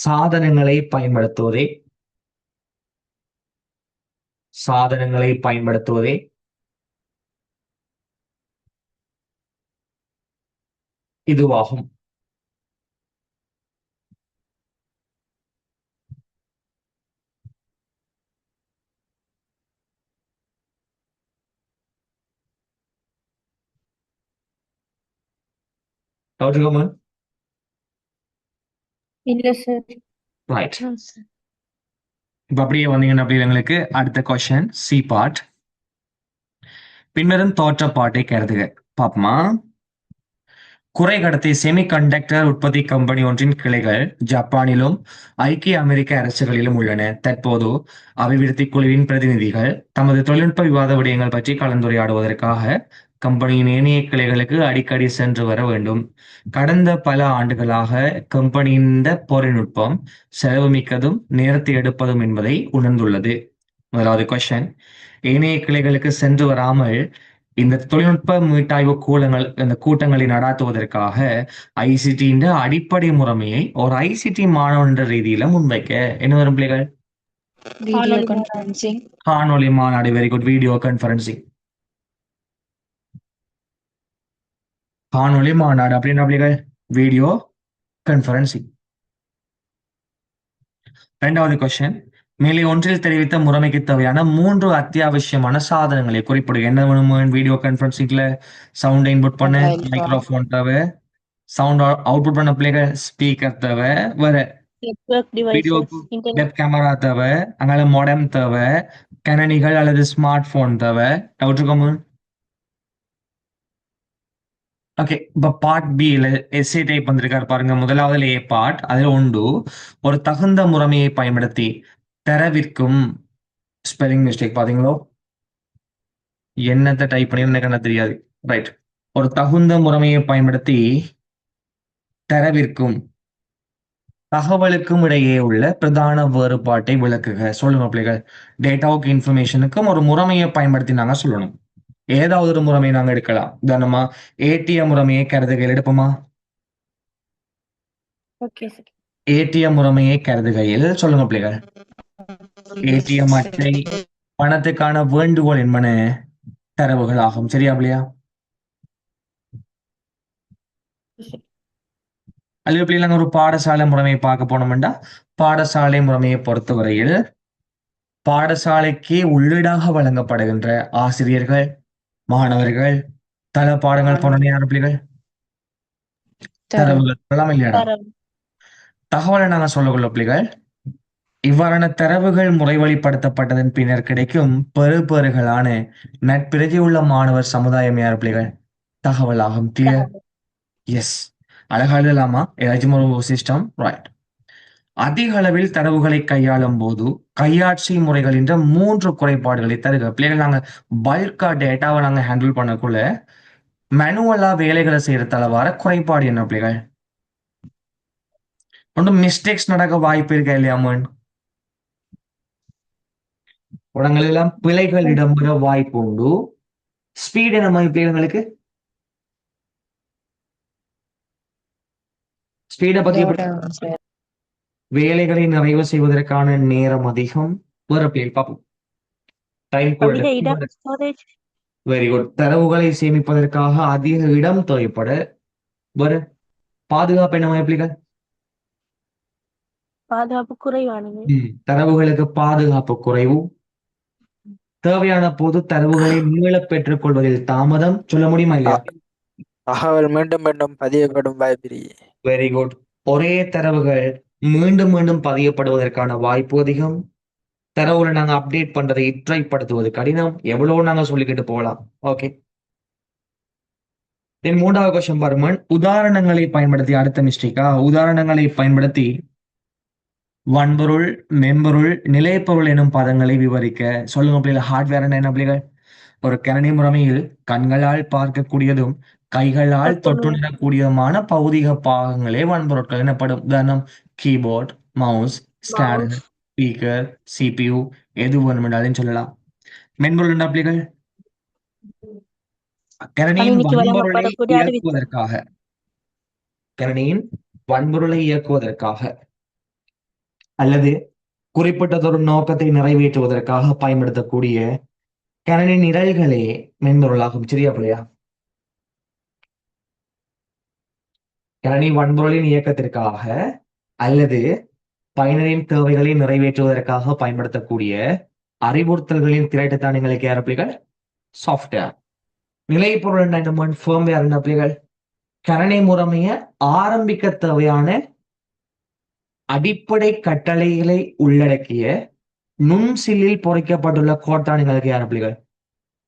சாதனங்களை பயன்படுத்துவதே இதுவாகும். Doubt இருக்கா? இல்ல சார். ரைட். No, sir. இப்ப அப்படியே வந்தீங்கன்னா பிள்ளைங்களுக்கு அடுத்த கொஸ்டின் சி பார்ட். பின்வரும் தோற்றப்பாட்டை கருதுக. பாப்போமா? குறைக்கடத்தி செமிகண்டக்டர் உற்பத்தி கம்பெனி ஒன்றின் கிளைகள் ஜப்பானிலும் ஐக்கிய அமெரிக்க அரசுகளிலும் உள்ளன. தற்போது அபிவிருத்தி குழுவின் பிரதிநிதிகள் தமது தொழில்நுட்ப விவாத விடயங்கள் பற்றி கலந்துரையாடுவதற்காக கம்பெனியின் ஏனைய கிளைகளுக்கு அடிக்கடி சென்று வர வேண்டும். கடந்த பல ஆண்டுகளாக கம்பெனியின் தொழில்நுட்பம் செலவு மிக்கதும் நேரத்தை எடுப்பதும் என்பதை உணர்ந்துள்ளது. முதலாவது கொஸ்டின், ஏனைய கிளைகளுக்கு சென்று வராமல் இந்த தொழில்நுட்ப மீட்டாய்வு கூட்டங்களை நடாத்துவதற்காக ஐசிடியின் அடிப்படை முறைமையை ஒரு ஐசிடி மாணவன் என்ற ரீதியில முன்வைக்க என்ன வரும் பிள்ளைகள்? Video conferencing. காணொலி மாநாடு. Very good. Video conferencing. காணொலி மாநாடு அப்படின்னா பிள்ளைகள் வீடியோ கான்ஃபரன்சிங். இரண்டாவது கொஸ்டின், மேலே ஒன்றில் தெரிவித்த முறைமைக்கு தேவையான 3 அத்தியாவசியமான சாதனங்களை குறிப்பிடுங்க. என்ன வேணும் வீடியோ கான்ஃபரன்சிங்ல? சவுண்ட் இன்புட் பண்ண Mobile phone. மைக்ரோஃபோன் தேவை, சவுண்ட் அவுட்புட் பண்ண பிள்ளைகள் ஸ்பீக்கர் தேவை, வேற Network video devices. Internet. Web camera தேவை, அங்கால மோடம் தேவை, கணனிகள் அல்லது ஸ்மார்ட் போன் தேவை. டவுட் இருக்கோமா? ஓகே, இப்ப பார்ட் பி எஸ்ஏ டைப் வந்திருக்காரு பாருங்க. முதலாவதுல ஏ பார்ட், அதுல உண்டு ஒரு தகுந்த முறைமையை பயன்படுத்தி தரவிற்கும் ஸ்பெல்லிங் மிஸ்டேக் பாத்தீங்களோ? என்னத்தை டைப் பண்ணி எனக்கு என்ன தெரியாது. ரைட். ஒரு தகுந்த முறைமையை பயன்படுத்தி தரவிற்கும் தகவலுக்கும் இடையே உள்ள பிரதான வேறுபாட்டை விளக்குக. சொல்லுங்க பிள்ளைகள். டேட்டாவுக்கு இன்ஃபர்மேஷனுக்கும் ஒரு முறைமையை பயன்படுத்தி நாங்க சொல்லணும். ஏதாவது ஒரு முறைமையை நாங்க எடுக்கலாம். உதாரணமா ஏடிஎம் முறைமையை கருதுகையில் எடுப்போமா? Okay, sir. ஏடிஎம் முறைமையை கருதுகையில் சொல்லுங்க பிள்ளைகள். ஏடிஎம் அட்டை பணத்துக்கான வேண்டுகோள் என்பன தரவுகள் ஆகும். சரியா பிள்ளையா? அல்லது பிள்ளைகள் நாங்க ஒரு பாடசாலை முறைமையை பார்க்க போனோம்டா, பாடசாலை முறைமையை பொறுத்தவரையில் பாடசாலைக்கு உள்ளீடாக வழங்கப்படுகின்ற ஆசிரியர்கள், மாணவர்கள், தள பாடங்கள் போன யார் பிள்ளைகள்? தரவுகள் எல்லாம் இல்லையா? தரவு. தகவலை நாங்க சொல்லக்குள்ள பிள்ளைகள், இவ்வாறான தரவுகள் முறைவழிப்படுத்தப்பட்டதன் பின்னர் கிடைக்கும் பெறுபேறுகளான நட்பிறகு உள்ள மாணவர் சமுதாயம் யார் பிள்ளைகள்? தகவல் ஆகும். கிளியர்? எஸ். அழகா எழுதலாமா? ஏதாச்சும் ஒரு சிஸ்டம். ரைட். அதிக அளவில் தரவுகளை கையாளும் போது கையாட்சி முறைகளின் 3 குறைபாடுகளை தருக. பிள்ளைகள் நாங்க பல்கா டேட்டாவை நாங்க ஹேண்டில் பண்ணக்குள்ள மேனுவலா வேலைகளை செய்யறதால வர குறைபாடு என்ன பிள்ளைகள்? ஒன்றும் மிஸ்டேக்ஸ் நடக்க வாய்ப்பு இருக்கா இல்லையாமன்? உடங்கள் எல்லாம் பிழைகள் இடம்பெற வாய்ப்பு உண்டு. ஸ்பீட் என்ன மாதிரி பிள்ளைகளுக்கு? ஸ்பீடை பத்தி வேலைகளை நிறைவு செய்வதற்கான நேரம் அதிகம். வேற பிள்ளைகள் பார்ப்போம். டைம் அதிக இடம் storage. Very good. தரவுகளை சேமிப்பதற்காக அதிக இடம் தேவைப்பட. வேற பாதுகாப்பு என்ன பிள்ளைகள்? பாதுகாப்பு குறைவானது. தரவுகளுக்கு பாதுகாப்பு குறைவு, தேவையான போது தரவுகளை மீளப் பெற்றுக் கொள்வதில் தாமதம். சொல்ல முடியுமா இல்லையா? தகவல் மீண்டும் மீண்டும் பதியப்படும் வாய்ப்பிரி. Very good. ஒரே தரவுகள் மீண்டும் மீண்டும் பதியப்படுவதற்கான வாய்ப்பு அதிகம். தரவுகளை நாங்க அப்டேட் பண்றதை இற்றைப்படுத்துவது கடினம். எவ்வளவு நாங்க சொல்லிக்கிட்டு போகலாம். ஓகே, தென் மூன்றாவது கொஸ்டின் பாருங்க. உதாரணங்களை பயன்படுத்தி, அடுத்த மிஸ்டேக்கா, உதாரணங்களை பயன்படுத்தி வன்பொருள், மென்பொருள், நிலைப்பொருள் எனும் பதங்களை விவரிக்க சொல்லுங்க பிள்ளைகள். ஹார்ட்வேர் என்ன பிள்ளைகள்? ஒரு கணினி முறைமையில் கண்களால் பார்க்கக்கூடியதும் கைகளால் தொட்டுணரக்கூடியதுமான பௌதிக பாகங்களே வன்பொருட்கள் எனப்படும். உதாரணம் keyboard, mouse, scanner, speaker, CPU, எது வேணுமென்றாலும் சொல்லலாம். மென்பொருள் என்ன பிள்ளைகள்? கணினியின் கணினிக்கு வன்பொருளை வழங்கப்படக்கூடிய அறிவித்தல். இயக்குவதற்காக, கணினியின் வன்பொருளை இயக்குவதற்காக அல்லது குறிப்பிட்டதொரு நோக்கத்தை நிறைவேற்றுவதற்காக பயன்படுத்தக்கூடிய கணினி நிரல்களே மென்பொருளாகும். சரியா பிள்ளையா? கணினி வன்பொருளின் இயக்கத்திற்காக அல்லது பயனரின் தேவைகளை நிறைவேற்றுவதற்காக பயன்படுத்தக்கூடிய அறிவுறுத்தல்களின் திரட்டுத்தான் எங்களுக்கு யார் பிள்ளைகள்? சாஃப்ட்வேர். நிலைப்பொருள் என்ன? ஃபர்ம்வேர் என்ன பிள்ளைகள்? கணினி முறைமையை ஆரம்பிக்க தேவையான அடிப்படை கட்டளைகளை உள்ளடக்கிய நுண்சில்லில் பொறிக்கப்பட்டுள்ள கோட்பாடுகளுக்கு யார் பிள்ளைகள்?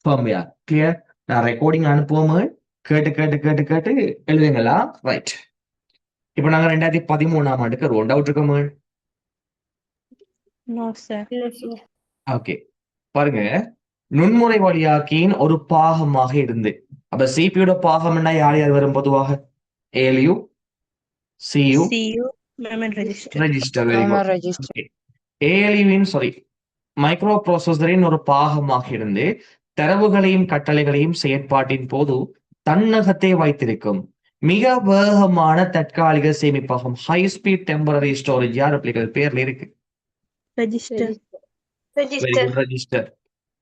ஃபர்ம்வேர். கிளியர்? நான் ரெக்கார்டிங் அனுப்புவோம், கேட்டு கேட்டு கேட்டு கேட்டு எழுதுங்களா? ரைட். இப்ப நாங்க 2013ஆம் ஆண்டுக்கு வருவோம். டவுட் இருக்கோம்? No, sir. இல்ல, sir. ஓகே, பாருங்க. நுண்முறை வழியாக்கியின் ஒரு பாகமாக இருந்து, அப்ப சிபியோட பாகம்னா யார் யார் வரும் பொதுவாக? ALU, CU, CU, memory register. Register. Very Memory good. register. ALUவின் மைக்ரோ ப்ராசஸரின் ஒரு பாகமாக இருந்து தரவுகளையும் கட்டளைகளையும் செயற்பாட்டின் போது தன்னகத்தை வைத்திருக்கும் மிக வேகமான தற்காலிக சேமிப்பகம். ஹை ஸ்பீட் டெம்பரரி ஸ்டோரேஜ் யார் பிள்ளைகள் பேர்ல இருக்கு? Register. ரெஜிஸ்டர்.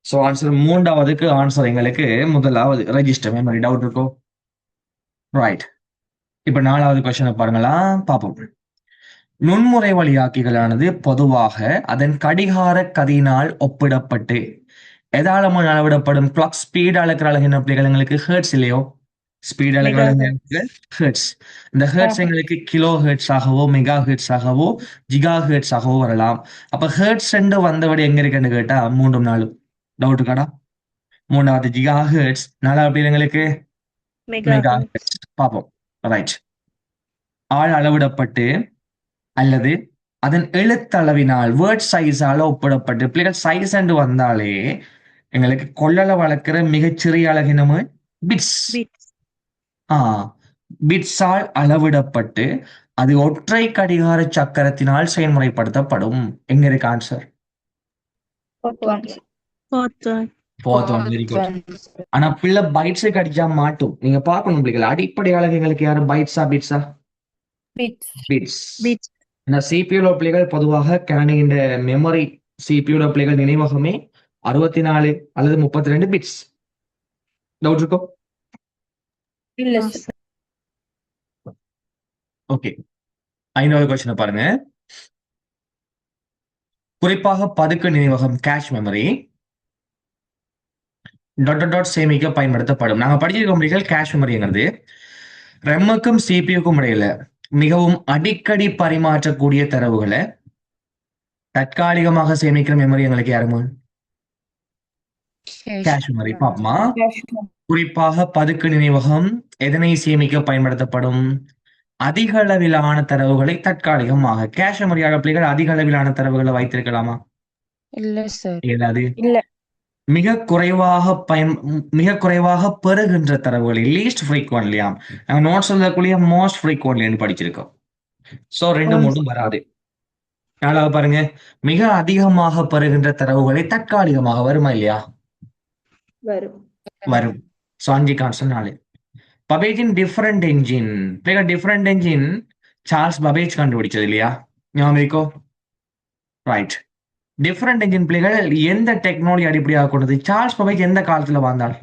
சோ ஆன்சர் மூன்றாவதுக்கு ஆன்சர் எங்களுக்கு முதலாவது ரெஜிஸ்டர் மெமரி. டவுட் இருக்கோ? ரைட். இப்ப நாலாவது கொஸ்டினை பாருங்களா, பார்ப்போம். நுண்முறை வழியாக்கிகளானது பொதுவாக அதன் கடிகார கதியினால் ஒப்பிடப்பட்டு எதால அளவிடப்படும்? கிளாக் ஸ்பீட் அளக்கிற அழகு என்ன பிள்ளைகள்? எங்களுக்கு ஹெர்ட்ஸ் இல்லையோ? ஸ்பீட் அளக்கிற ஹெர்ட்ஸ். இந்த ஹெர்ட்ஸ் எங்களுக்கு கிலோ ஹெர்ட்ஸ் ஆகவோ, மெகா ஹெர்ட்ஸ் ஆகவோ, ஜிகா ஹெர்ட்ஸ் ஆகவோ வரலாம். அப்ப ஹெர்ட்ஸ் ரெண்டு வந்தபடி எங்க இருக்குன்னு கேட்டா 3 4 டவுட் இருக்காடா? மூணாவது ஜிகா ஹெர்ட்ஸ், நாலாவது பிள்ளைங்களுக்கு மெகா ஹெர்ட்ஸ். பார்ப்போம். ரைட். ஆள் அளவிடப்பட்டு அல்லது அதன் எழுத்தளவினால் வேர்ட் சைஸால ஒப்பிடப்பட்டு, பிள்ளைகள் சைஸ் என்று வந்தாலே எங்களுக்கு கொள்ளளவு வளர்க்கிற மிகச்சிறிய அழகினமு பிட்ஸ். பிட்ஸால் அளவிடப்பட்டு அது ஒற்றை கடிகார சக்கரத்தினால் செயல்முறைப்படுத்தப்படும். எங்க இருக்கு ஆன்சர்? ஆனா பிள்ளை பைட்ஸுக்கு அடிச்சா மாட்டும். நீங்க பார்க்கணும் பிள்ளைகள், அடிப்படை அழகு எங்களுக்கு யாரு? பைட்ஸா பிட்ஸா? பிட்ஸ். சிபியூல பிள்ளைகள் பொதுவாக கணினியின் மெமரி, சிபியூல பிள்ளைகள் நினைவகமே 64 அல்லது 32 பிட்ஸ். டவுட் இருக்கோ? இல்ல, ஓகே, 5வது கொஸ்டின் பாருங்க. குறிப்பாக பதுக்க நினைவகம் கேஷ் மெமரி டாட் சேமிக்க பயன்படுத்தப்படும். நாங்க படிச்சிருக்க பிள்ளைகள் கேஷ் மெமரிங்கிறது ரெம்முக்கும் சிபியூக்கும் இடையில மிகவும் அடிக்கடி பரிமாற்றக்கூடிய தரவுகளை தற்காலிகமாக சேமிக்கிற மெமரி எங்களுக்கு யாருமா? Cache memory. பாப்பமா, குறிப்பாக பதுக்கு நினைவகம் எதனை சேமிக்க பயன்படுத்தப்படும்? அதிக அளவிலான தரவுகளை தற்காலிகமாக. கேஷ் மெமரியாக பிள்ளைகள் அதிக அளவிலான தரவுகளை வைத்திருக்கலாமா? இல்ல சார். இயலாது. இல்ல. மிக குறைவாக பெறுகின்ற தரவுகளை லீஸ்ட் ஃப்ரீக்வென்ட்லியாம். நாங்க நோட்ஸ் சொல்லக்கூடிய மோஸ்ட் ஃப்ரீக்வென்ட்லின்னு படிச்சிருக்கோம். சோ 2 மட்டும் வராது. நாலாவது பாருங்க, மிக அதிகமாக பெறுகின்ற தரவுகளை தற்காலிகமாக வருமா இல்லையா? வரும். So 5 constant 4. பபேஜின் different engine. Different engine Charles Babbage கண்டுபிடிச்சது இல்லையா? ஞாபகம் இருக்கோ? ரைட். டிஃபரண்ட் என்ஜின் பிள்ளைகள் எந்த டெக்னாலஜி அடிப்படையாக கொண்டது? சார்ல்ஸ் பபேஜ் எந்த காலத்துல வாழ்ந்தார்?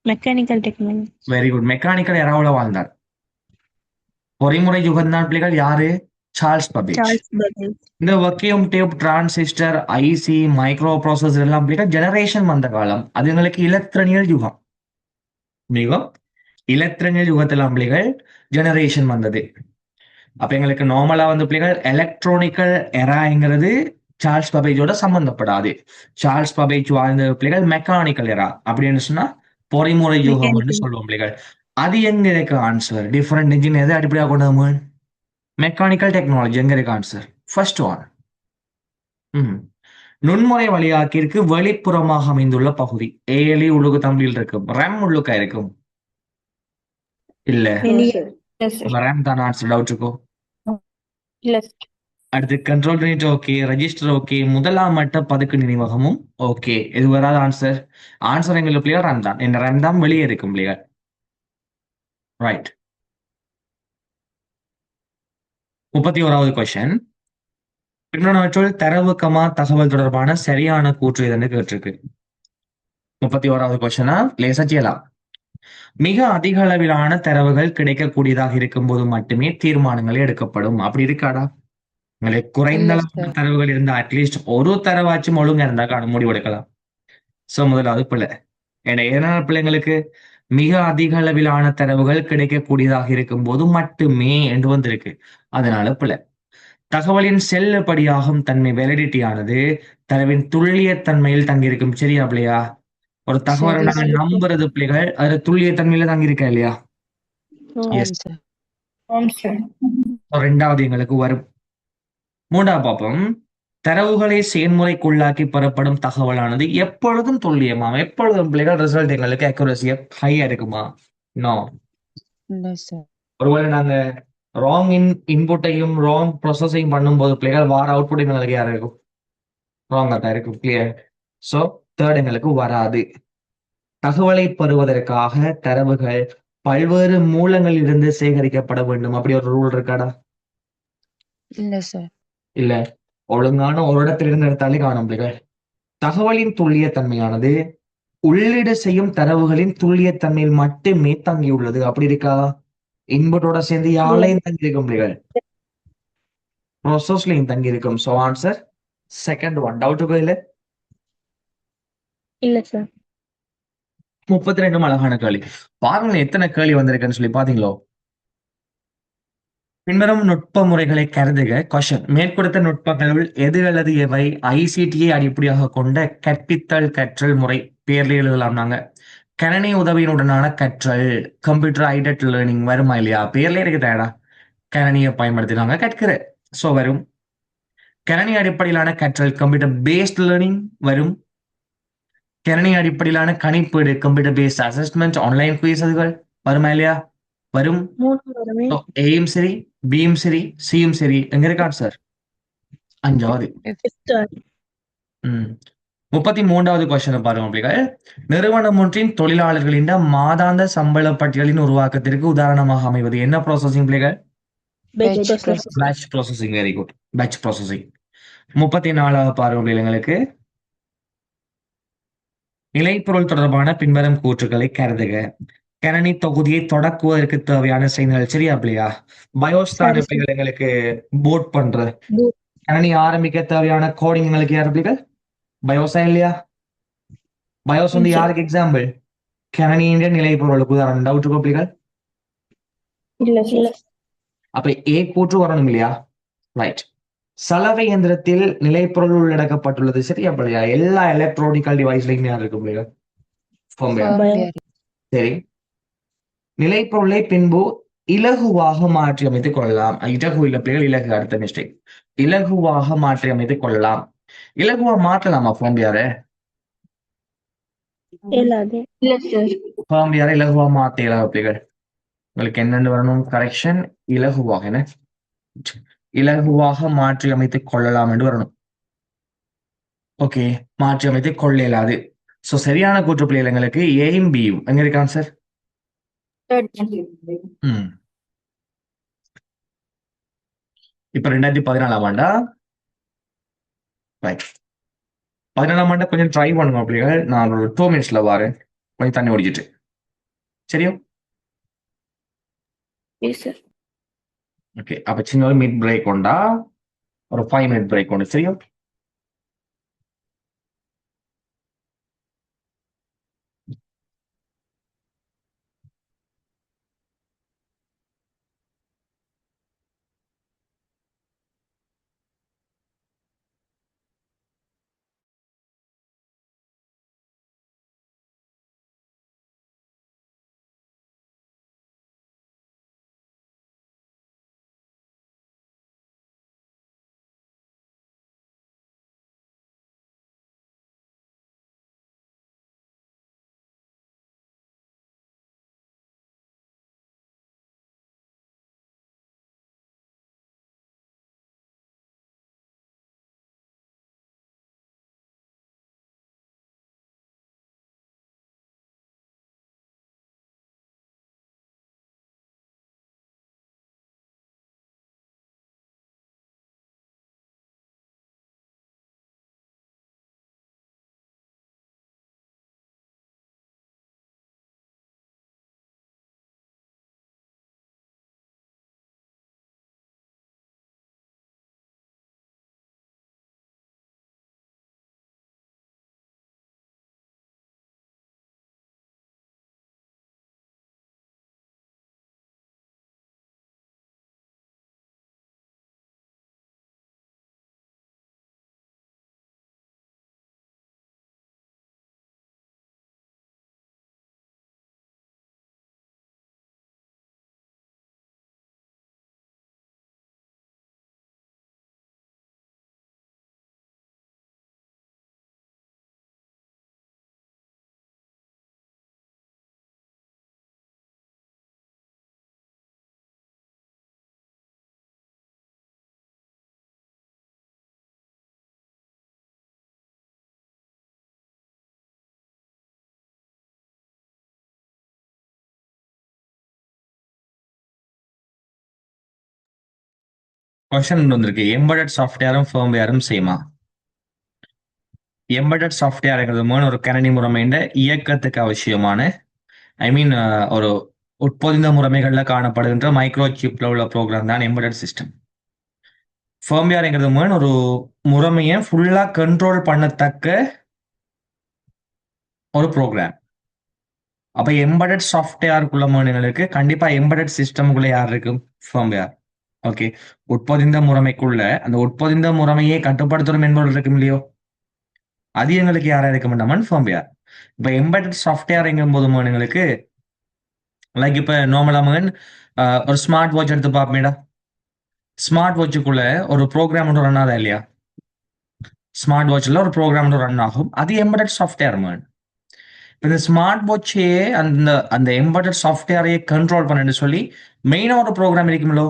Mechanical technology. Very good. Mechanical எராவுல வாழ்ந்தார். பொறிமுறை யுகம்தான் பிள்ளைகள் யாரு? Charles Babbage. Charles Babbage. இந்த vacuum tube, transistor, IC, microprocessor எல்லாம் ஜெனரேஷன் வந்த காலம். அது எங்களுக்கு இலத்திரனியல் யுகம். மிகவும் இலத்திரனியல் யுகத்தில் பிள்ளைகள் ஜெனரேஷன் வந்தது. அப்ப எங்களுக்கு நார்மலா வந்து பிள்ளைகள் எலக்ட்ரானிக்கல் எராங்கிறது சார்ல்ஸ் பபேஜோட சம்பந்தப்படாது. சார்ல்ஸ் பபேஜ் வாழ்ந்த பிள்ளைகள் மெக்கானிக்கல் எரா அப்படின்னு சொன்னா பொறிமுறை யுகம் என்று சொல்லுவோம் பிள்ளைகள். அது எங்க இருக்கு ஆன்சர்? டிஃபரெண்ட் இன்ஜின் எதை அடிப்படையாக கொண்டது? மெக்கானிக்கல் டெக்னாலஜி எங்க இருக்கு ஆன்சர்? First one. நுண்முறை வழியாக்கிற்கு வெளிப்புறமாக அமைந்துள்ள பகுதி. ஏஎலி உள்ளுக்கு தமிழில் இருக்கும். ரெம் உள்ளுக்கா இருக்கும் இல்ல? ரெம் தான் ஆன்சர். டவுட் இருக்கோ? அடுத்து control unit okay, register okay, முதலாம் மட்ட பதுக்கு நினைவகமும் ஓகே. இது வராத ஆன்சர். ஆன்சர் எங்களுக்கு பிள்ளைகள் ரேம் தான். இந்த ரேம் தான் வெளியே இருக்கும் பிள்ளைகள். ரைட். 31வது கொஸ்டின். பின்னவற்றுள் தரவு கமா தகவல் தொடர்பான சரியான கூற்று எதுன்னு கேட்டிருக்கு. 31வது கொஸ்டினா லேசா செய்யலாம். மிக அதிக அளவிலான தரவுகள் கிடைக்கக்கூடியதாக இருக்கும் போது மட்டுமே தீர்மானங்கள் எடுக்கப்படும். அப்படி இருக்காடா? உங்களுக்கு குறைந்த அளவான தரவுகள் இருந்தா அட்லீஸ்ட் ஒரு தரவாச்சும் ஒழுங்கா இருந்தா முடிவு எடுக்கலாம். சோ முதலாவது பிள்ளை. ஏன்னா பிள்ளைங்களுக்கு மிக அதிக அளவிலான தரவுகள் கிடைக்கக்கூடியதாக இருக்கும் போது மட்டுமே என்று வந்திருக்கு. அதனால பிள்ளை. தகவலின் செல்லுபடியாகும் தன்மை வெலிடிட்டி ஆனது தரவின் துல்லியத்தன்மையில் தங்கியிருக்கும். சரியா பிள்ளையா? ஒரு தகவலை நாங்க நம்புறது பிள்ளைகள் அது துல்லியத்தன்மையில தங்கியிருக்கா இல்லையா? ரெண்டாவது எங்களுக்கு வரும். மூன்றாவது பாப்போம். தரவுகளை செயல்முறைக்குள்ளாக்கி பெறப்படும் தகவலானது எப்பொழுதும் துல்லியமா? எப்பொழுதும் பிள்ளைகள் ரிசல்ட் எங்களுக்கு அக்யூரசியா ஹையா இருக்குமா? நோ. ஒருவேளை நாங்க ராங் இன்புட்டையும் ராங் ப்ராசஸையும் பண்ணும்போது பிள்ளைகள் வார அவுட்புட் எங்களுக்கு யாரும் இருக்கும்? ராங்கா தான் இருக்கும். கிளியர்? சோ தேர்ட் எங்களுக்கு வராது. தகவலை பெறுவதற்காக தரவுகள் பல்வேறு மூலங்களில் இருந்து சேகரிக்கப்பட வேண்டும். அப்படி ஒரு ரூல் இருக்காடா? இல்ல. ஒழுங்கான ஒரு இடத்திலிருந்து எடுத்தாலே காணும் பிள்ளைகள். தகவலின் துல்லியத்தன்மையானது உள்ளீடு செய்யும் தரவுகளின் துல்லியத்தன்மையில் மட்டுமே தங்கியுள்ளது. அப்படி இருக்கா? இன்புட்டோட சேர்ந்து யாழையும் தங்கியிருக்கும் பிள்ளைகள். ப்ராசஸ்லயும் தங்கியிருக்கும். So answer second one. Doubt இருக்கோ இல்ல? இல்ல சார். 32 அழகான கேள்வி. பாருங்க எத்தனை கேள்வி வந்திருக்குன்னு சொல்லி பாத்தீங்களோ? பின்வரும் நுட்ப முறைகளை கருதுக. கொஸ்டின். மேற்கொடுத்த நுட்பங்களுள் எது அல்லது எவை ஐசிடியை அடிப்படையாக கொண்ட கற்பித்தல் கற்றல் முறை பேர்ல எழுதலாம். நாங்க கணனி உதவியினுடனான கற்றல், கம்ப்யூட்டர் ஐடட் லேர்னிங் வருமா இல்லையா? பேர்ல இருக்கு தேடா. கணனியை பயன்படுத்தினாங்க கற்கிற. சோ வரும். கணனி அடிப்படையிலான கற்றல், கம்ப்யூட்டர் பேஸ்ட் லேர்னிங் வரும். கணனி அடிப்படையிலான கணிப்பீடு, computer based assessment, online quiz அதுகள் வருமா இல்லையா? வரும். ஏயும் சரி, பியும் சரி, சியும் சரி. எங்க இருக்கா சார்? 5வது. 33வது கொஸ்டின் பாருங்க பிள்ளைகள். நிறுவனம் ஒன்றின் தொழிலாளர்களின் மாதாந்த சம்பள பட்டியலின் உருவாக்கத்திற்கு உதாரணமாக அமைவது என்ன ப்ராசஸிங் பிள்ளைகள்? Batch processing. Very good. Batch processing. 34வது பாருங்க பிள்ளைங்களுக்கு. நிலைப்பொருள் தொடர்பான பின்வரும் கூற்றுக்களை கருதுக. கணனி தொகுதியை தொடக்குவதற்கு தேவையான செயல்கள். சரியா பிள்ளையா? பயோஸ் தான் பிள்ளைகள் எங்களுக்கு போட் பண்ற. கணனி ஆரம்பிக்க தேவையான கோடிங் எங்களுக்கு யார் பிள்ளைகள்? பயோஸா இல்லையா? பயோஸ் வந்து யாருக்கு எக்ஸாம்பிள்? கணனியின் நிலைப்பொருளுக்கு உதாரணம். டவுட் இருக்கோ பிள்ளைகள்? அப்ப ஏ கூற்று வரணும் இல்லையா? ரைட். சலவை எந்திரத்தில் நிலைப்பொருள் உள்ளடக்கப்பட்டுள்ளது. சரியா பிள்ளையா? எல்லா எலக்ட்ரானிக்கல் டிவைஸ்லயும் யார் இருக்கு பிள்ளைகள்? சரி. நிலைப்பொருளை பின்பு இலகுவாக மாற்றி அமைத்துக் கொள்ளலாம். இலகு இல்ல பிள்ளைகள், இலகு அடுத்த மிஸ்டேக். இலகுவாக மாற்றி அமைத்துக் கொள்ளலாம். இலகுவா மாற்றலாமா ஃபோம்பியார? ஃபோம்பியார இலகுவா மாத்தலாம் பிள்ளைகள். உங்களுக்கு என்னென்னு வரணும்? கரெக்ஷன். இலகுவாக என்ன? இலகுவாக மாற்றி அமைத்துக் கொள்ளலாம் என்று வரணும். ஓகே. மாற்றி அமைத்துக் கொள்ள இயலாது. சோ சரியான கூற்று பிள்ளைகள் எங்களுக்கு ஏயும் பியும். எங்க இருக்கு ஆன்சர்? இப்ப 2014ஆம் ஆண்டா? ரைட். 14ஆம் ஆண்டா கொஞ்சம் ட்ரை பண்ணுங்க பிள்ளைகள். நான் ஒரு 2 மினிட்ஸ்ல வரேன். கொஞ்சம் தண்ணி ஓடிச்சிட்டு. சரியா? ஓகே, அப்ப சின்ன ஒரு மிட் பிரேக் உண்டா, ஒரு 5 மினிட் பிரேக் உண்டு, சரியா? கொஸ்டின் வந்திருக்கு, எம்பெடட் சாஃப்ட்வேரும் ஃபர்ம்வேரும் சேமா? எம்பெடட் சாஃப்ட்வேர்ங்கிறது ஒரு கணினி முறைமையின் இயக்கத்துக்கு அவசியமான, ஐ மீன் ஒரு உட்பொதிந்த முறைமைகள்ல காணப்படுகின்ற மைக்ரோ சிப்ல உள்ள ப்ரோக்ராம் தான் எம்பெடட் சிஸ்டம். ஃபர்ம்வேர்ங்கிறது ஒரு முறைமையை ஃபுல்லா கண்ட்ரோல் பண்ணத்தக்க ஒரு ப்ரோக்ராம். அப்ப எம்பெடட் சாஃப்ட்வேருக்குள்ள மாநிலங்களுக்கு கண்டிப்பா எம்பெடட் சிஸ்டம்குள்ள யார் இருக்கும்? ஃபர்ம்வேர். ஓகே, உட்பொதிந்த முறைமைக்குள்ள அந்த உட்பொதிந்த முறைமையை கட்டுப்படுத்தும் என்பது இருக்கும் இல்லையோ, அது எங்களுக்கு யாரா இருக்க மாட்டோம்? ஃபர்ம்வேர். இப்ப எம்பெடட் சாஃப்ட்வேர் எங்கும் போது மாநிலங்களுக்கு லைக் இப்ப நார்மலா ஒரு ஸ்மார்ட் வாட்ச் எடுத்து பார்ப்போமேடா. ஸ்மார்ட் வாட்சுக்குள்ள ஒரு ப்ரோக்ராம் ஒன்று ரன் ஆகுதா இல்லையா? ஸ்மார்ட் வாட்ச்ல ஒரு ப்ரோக்ராம் ரன் ஆகும், அது எம்பெடட் சாஃப்ட்வேர் மேன். இந்த ஸ்மார்ட் வாட்சையே அந்த அந்த எம்பெடட் சாஃப்ட்வேரையே கண்ட்ரோல் பண்ணு சொல்லி மெயினா ஒரு ப்ரோக்ராம் இருக்குங்களோ,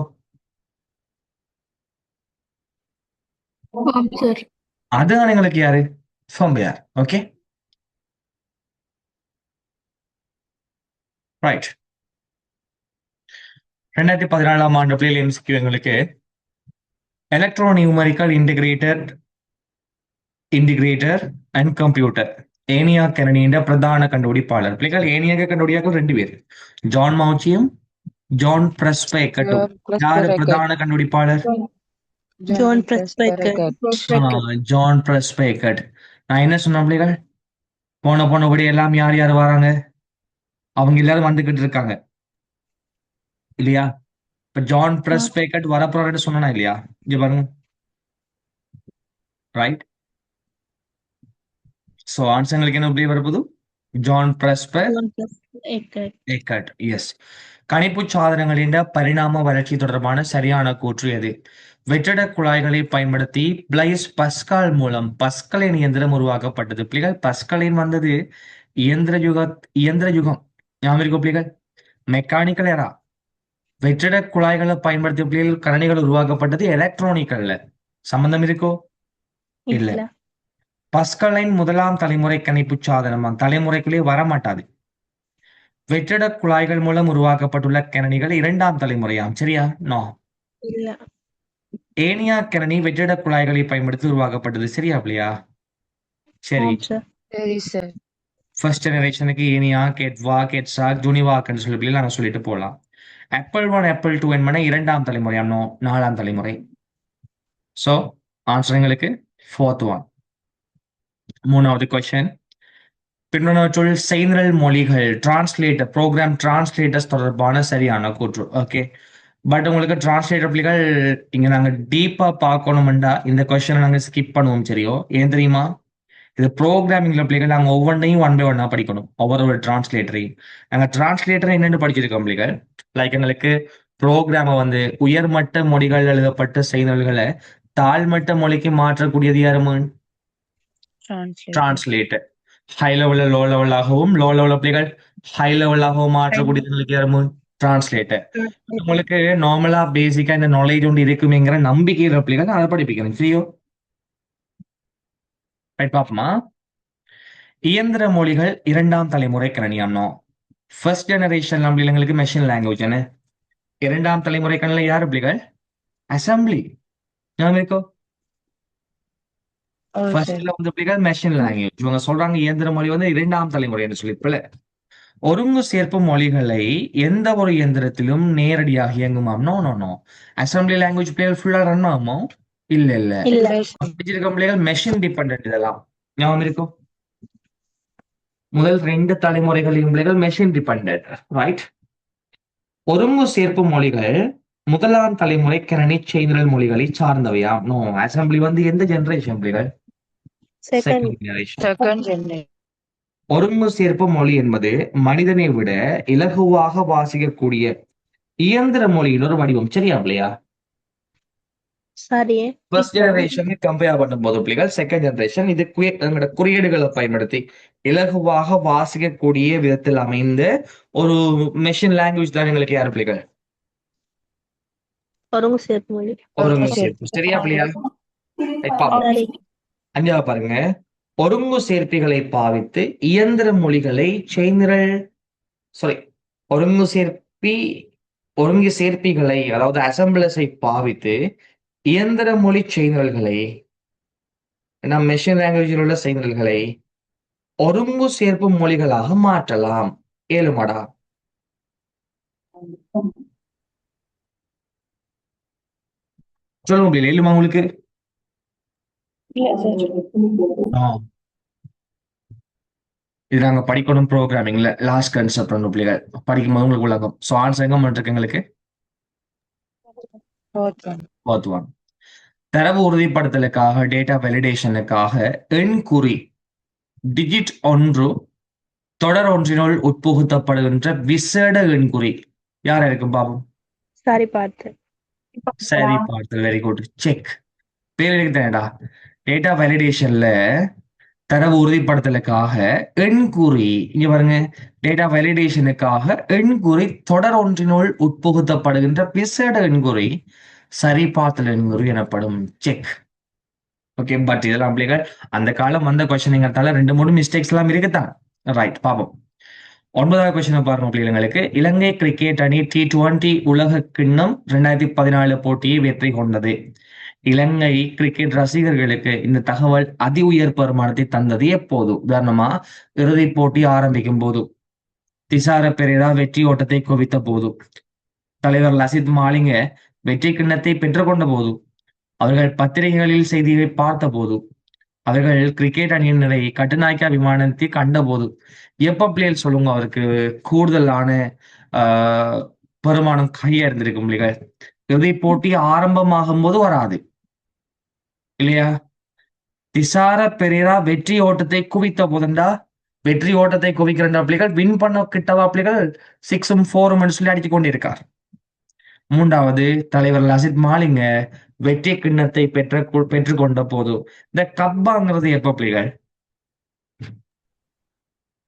அதுதான் எங்களுக்கு யாரு? ஃபர்ம்வேர். Okay, right. 2014 ஆண்டு பிலிம்ஸ்க்கு எங்களுக்கு electro numerical integrator and computer ENIAC கெனடியின் பிரதான கண்டுபிடிப்பாளர் பிள்ளைகள். ஏனியாக கண்டுபிடியாக்கள் 2 பேர், ஜான் மவுச்சியும் ஜான் பிரஸ்பேக்கட்டும். யாரு பிரதான கண்டுபிடிப்பாளர்? John Presbyter. ஜான் பிரஸ்பேக்கட். நான் என்ன சொன்ன பிள்ளைகள், போனபடி எல்லாம் யார் யார் வராங்க? அவங்க எல்லாரும் வந்துகிட்டு இருக்காங்க இல்லையா? இப்ப ஜான் பிரஸ்பேக்கட் வரப்போறாருன்னு சொன்னா இல்லையா? இங்க பாருங்க, ரைட். சோ ஆன்சர்களுக்கு என்ன இப்படி வரப்போது? John John Presbyter. எக்கட். எஸ். கணிப்பு சாதனங்களின் பரிணாம வளர்ச்சி தொடர்பான சரியான கூற்று எது? வெற்றிட குழாய்களை பயன்படுத்தி பிளைஸ் பஸ்கால் மூலம் பஸ்கலின் இயந்திரம் உருவாக்கப்பட்டது. பிள்ளைகள் பஸ்கலின் வந்தது இயந்திர யுகம் ஞாபகம் பிள்ளைகள், மெக்கானிக்கல் எரா. வெற்றிட குழாய்களை பயன்படுத்திய பிள்ளைகள் கணினிகள் உருவாக்கப்பட்டது எலக்ட்ரானிக்கல்ல. சம்பந்தம் இருக்கோ? இல்ல. இல்ல. பஸ்கலின் முதலாம் தலைமுறை கணிப்பு சாதனம் தலைமுறைக்குள்ளே வரமாட்டாது. வெற்றிட குழாய்கள் மூலம் உருவாக்கப்பட்டுள்ள கணினிகள் 2ஆம் தலைமுறையாம், சரியா? நோ. இல்ல. ஏனியா கணினி வெற்றிட குழாய்களை பயன்படுத்தி உருவாக்கப்பட்டது, சரியா இல்லையா? சரி. ஆம் சார். சரி சார். ஃபர்ஸ்ட் ஜெனரேஷனுக்கு ஏனியா, கெட்வா, கெட்ஸா, ஜுனிவாக்னு சொல்லி நாங்க சொல்லிட்டு போகலாம். ஆப்பிள் 1 ஆப்பிள் 2 என்பன இரண்டாம் தலைமுறை நாலாம் தலைமுறை. ஸோ ஆன்சர் எங்களுக்கு ஃபோர்த் ஒன். மூணாவது கொஸ்டின், பின்னொற்றுள் செய்நிரல் மொழிகள் டிரான்ஸ்லேட்டர் ப்ரோக்ராம் டிரான்ஸ்லேட்டர்ஸ் தொடர்பான சரியான கூற்று. ஓகே, பட் உங்களுக்கு டிரான்ஸ்லேட்டர் பிள்ளைகள் இங்க நாங்க டீப்பா பார்க்கணும்டா இந்த கொஸ்டினை நாங்க ஸ்கிப் பண்ணுவோம். சரியோ? ஏன் தெரியுமா? இது ப்ரோக்ராமிங்ல பிள்ளைகள் நாங்க ஒவ்வொன்றையும் ஒன் பை ஒன்னா படிக்கணும். ஒவ்வொரு டிரான்ஸ்லேட்டரையும் நாங்க டிரான்ஸ்லேட்டர் என்னென்னு படிச்சிருக்கோம் பிள்ளைகள். லைக் எங்களுக்கு ப்ரோக்ராம உயர்மட்ட மொழிகள் எழுதப்பட்ட செய்திகளை தாழ்மட்ட மொழிக்கு மாற்றக்கூடியது யாருமே? டிரான்ஸ்லேட்டர். ஹை லெவல்ல லோ லெவலாகவும் லோ லெவல் பிள்ளைகள் ஹை லெவலாகவும் மாற்றக்கூடியது யாருமே? டிரான்ஸ்லேட்டர். உங்களுக்கு நார்மலா பேசிக்கா இந்த நாலேஜ் ஒன்று இருக்குமேங்கிற நம்பிக்கையில பிள்ளைகள் அதை படிப்பிக்கணும். சரியோ? ரைட், பாப்போமா? இயந்திர மொழிகள் இரண்டாம் தலைமுறை கணினியானோ. ஃபர்ஸ்ட் ஜெனரேஷன் பிள்ளைங்களுக்கு மெஷின் லாங்குவேஜ். இரண்டாம் தலைமுறை கணில யாரு பிள்ளைகள்? அசம்பிளி. ஞாபகம் இருக்கோ? ஃபர்ஸ்ட்ல பிள்ளைகள் மெஷின் லாங்குவேஜ். இவங்க சொல்றாங்க இயந்திர மொழி இரண்டாம் தலைமுறை என்று சொல்லி. பிள்ளை ஒருங்கு சேர்ப்பு மொழிகளை எந்த ஒரு இயந்திரத்திலும் நேரடியாக இயங்குமாம். No no no. Assembly language பிள்ளைகள் ஃபுல்லா ரன் ஆகுமோ? இல்ல இல்ல. பிள்ளைகள் மெஷின் டிபெண்டன்ட். இதெல்லாம் ஞாபகம் இருக்கும். முதல் 2 தலைமுறைகளின் பிள்ளைகள் மெஷின் டிபெண்டன்ட். ரைட். ஒருங்கு சேர்ப்பு மொழிகள் முதலாம் தலைமுறை கணினி செய்நிரல் மொழிகளை சார்ந்தவையா? நோ. அசம்பிளி எந்த ஜெனரேஷன் பிள்ளைகள்? Second generation. ஒருங்கு சேர்ப்பு மொழி என்பது மனிதனை விட இலகுவாக வாசிக்கக்கூடிய இயந்திர மொழியின் ஒரு வடிவம். சரியா பிள்ளையா? சரி. ஃபர்ஸ்ட் ஜெனரேஷன் கம்பேர் பண்ணும்போது பிள்ளைகள் செகண்ட் ஜெனரேஷன் இது குறியீடுகளை பயன்படுத்தி இலகுவாக வாசிக்கக்கூடிய விதத்தில் அமைந்த ஒரு மெஷின் லாங்குவேஜ் தான் எங்களுக்கு யாரு பிள்ளைகள்? ஒருங்கு சேர்ப்பு மொழி. ஒருங்கு சேர்ப்பு. சரியா பிள்ளையா? சரி. அஞ்சாவது பாருங்க, ஒருங்கு சேர்ப்பிகளை பாவித்து இயந்திர மொழிகளை செய்நிரல் ஒருங்கு சேர்ப்பிகளை அதாவது அசம்பிளஸை பாவித்து இயந்திர மொழி செய்நிரல்களை நம் மெஷின் லாங்குவேஜில் உள்ள செய்நிரல்களை ஒருங்கு சேர்ப்பு மொழிகளாக மாற்றலாம். ஏழுமாடா? சொல்ல முடியல. ஏழுமா உங்களுக்கு? இது நாங்க படிக்கணும் ப்ரோக்ராமிங்ல லாஸ்ட் கன்செப்ட் பிள்ளைகள் படிக்கும்போது உங்களுக்கு உலகம். ஸோ ஆன்சர் எங்க பண்ணிருக்கு எங்களுக்கு? Fourth one. தரவு உறுதிப்படுத்தலுக்காக டேட்டா வேலிடேஷனுக்காக எண்குறி டிஜிட் 1 தொடர் ஒன்றினுள் உட்புகுத்தப்படுகின்ற விசேட எண்குறி யாரா இருக்கும் பாபு? சரி பார்த்தேன். சரி பார்த்தல். Very good. செக். பேர் இருக்குதானடா. டேட்டா வேலிடேஷன்ல தரவு உறுதிப்படுத்தலுக்காக எண்குறி இங்க பாருங்க. டேட்டா வேலிடேஷனுக்காக எண்குறி தொடர் ஒன்றினுள் உட்புகுத்தப்படுகின்ற விசேட எண்குறி சரி பார்த்தல் எண்குறி எனப்படும். செக். ஓகே, பட் இதெல்லாம் பிள்ளைகள் அந்த காலம் வந்த கொஸ்டின்ங்கிறதால 2-3 மிஸ்டேக்ஸ் எல்லாம் இருக்குதான். ரைட், பாப்போம். 9வது கொஸ்டின் பாருங்க பிள்ளைங்களுக்கு. இலங்கை கிரிக்கெட் அணி T20 உலக கிண்ணம் 2014 போட்டியை வெற்றி கொண்டது. இலங்கை கிரிக்கெட் ரசிகர்களுக்கு இந்த தகவல் அதி உயர் பெருமானத்தை தந்தது எப்போது? உதாரணமா இறுதிப் போட்டி ஆரம்பிக்கும் போது, திசார பெரேரா வெற்றி ஓட்டத்தை குவித்த போது, தலைவர் லசித் மாலிங்க வெற்றி கிண்ணத்தை பெற்றுக்கொண்ட போது, அவர்கள் பத்திரிகைகளில் செய்தியை பார்த்த போது, அவர்கள் கிரிக்கெட் அணியினரை கட்டுநாயக்கா விமானத்தை கண்ட போது, எப்ப பிள்ளைகள் சொல்லுங்க அவருக்கு கூடுதலான பெருமானம் கையா இருந்திருக்கும் பிள்ளைகள்? இறுதி போட்டி ஆரம்பமாகும் போது வராது இல்லையா? திசார பெரேரா வெற்றி ஓட்டத்தை குவித்த போதுண்டா, வெற்றி ஓட்டத்தை குவிக்கிற பிள்ளைகள் வின் பண்ண கிட்டவா பிள்ளைகள் 6ம் 4ம் சொல்லி அடிச்சு கொண்டிருக்கார். 3வது தலைவர் லசித் மாலிங்க வெற்றி கிண்ணத்தை பெற்றுக்கொண்ட போது. இந்த கப்பாங்கிறது எப்ப பிள்ளைகள்?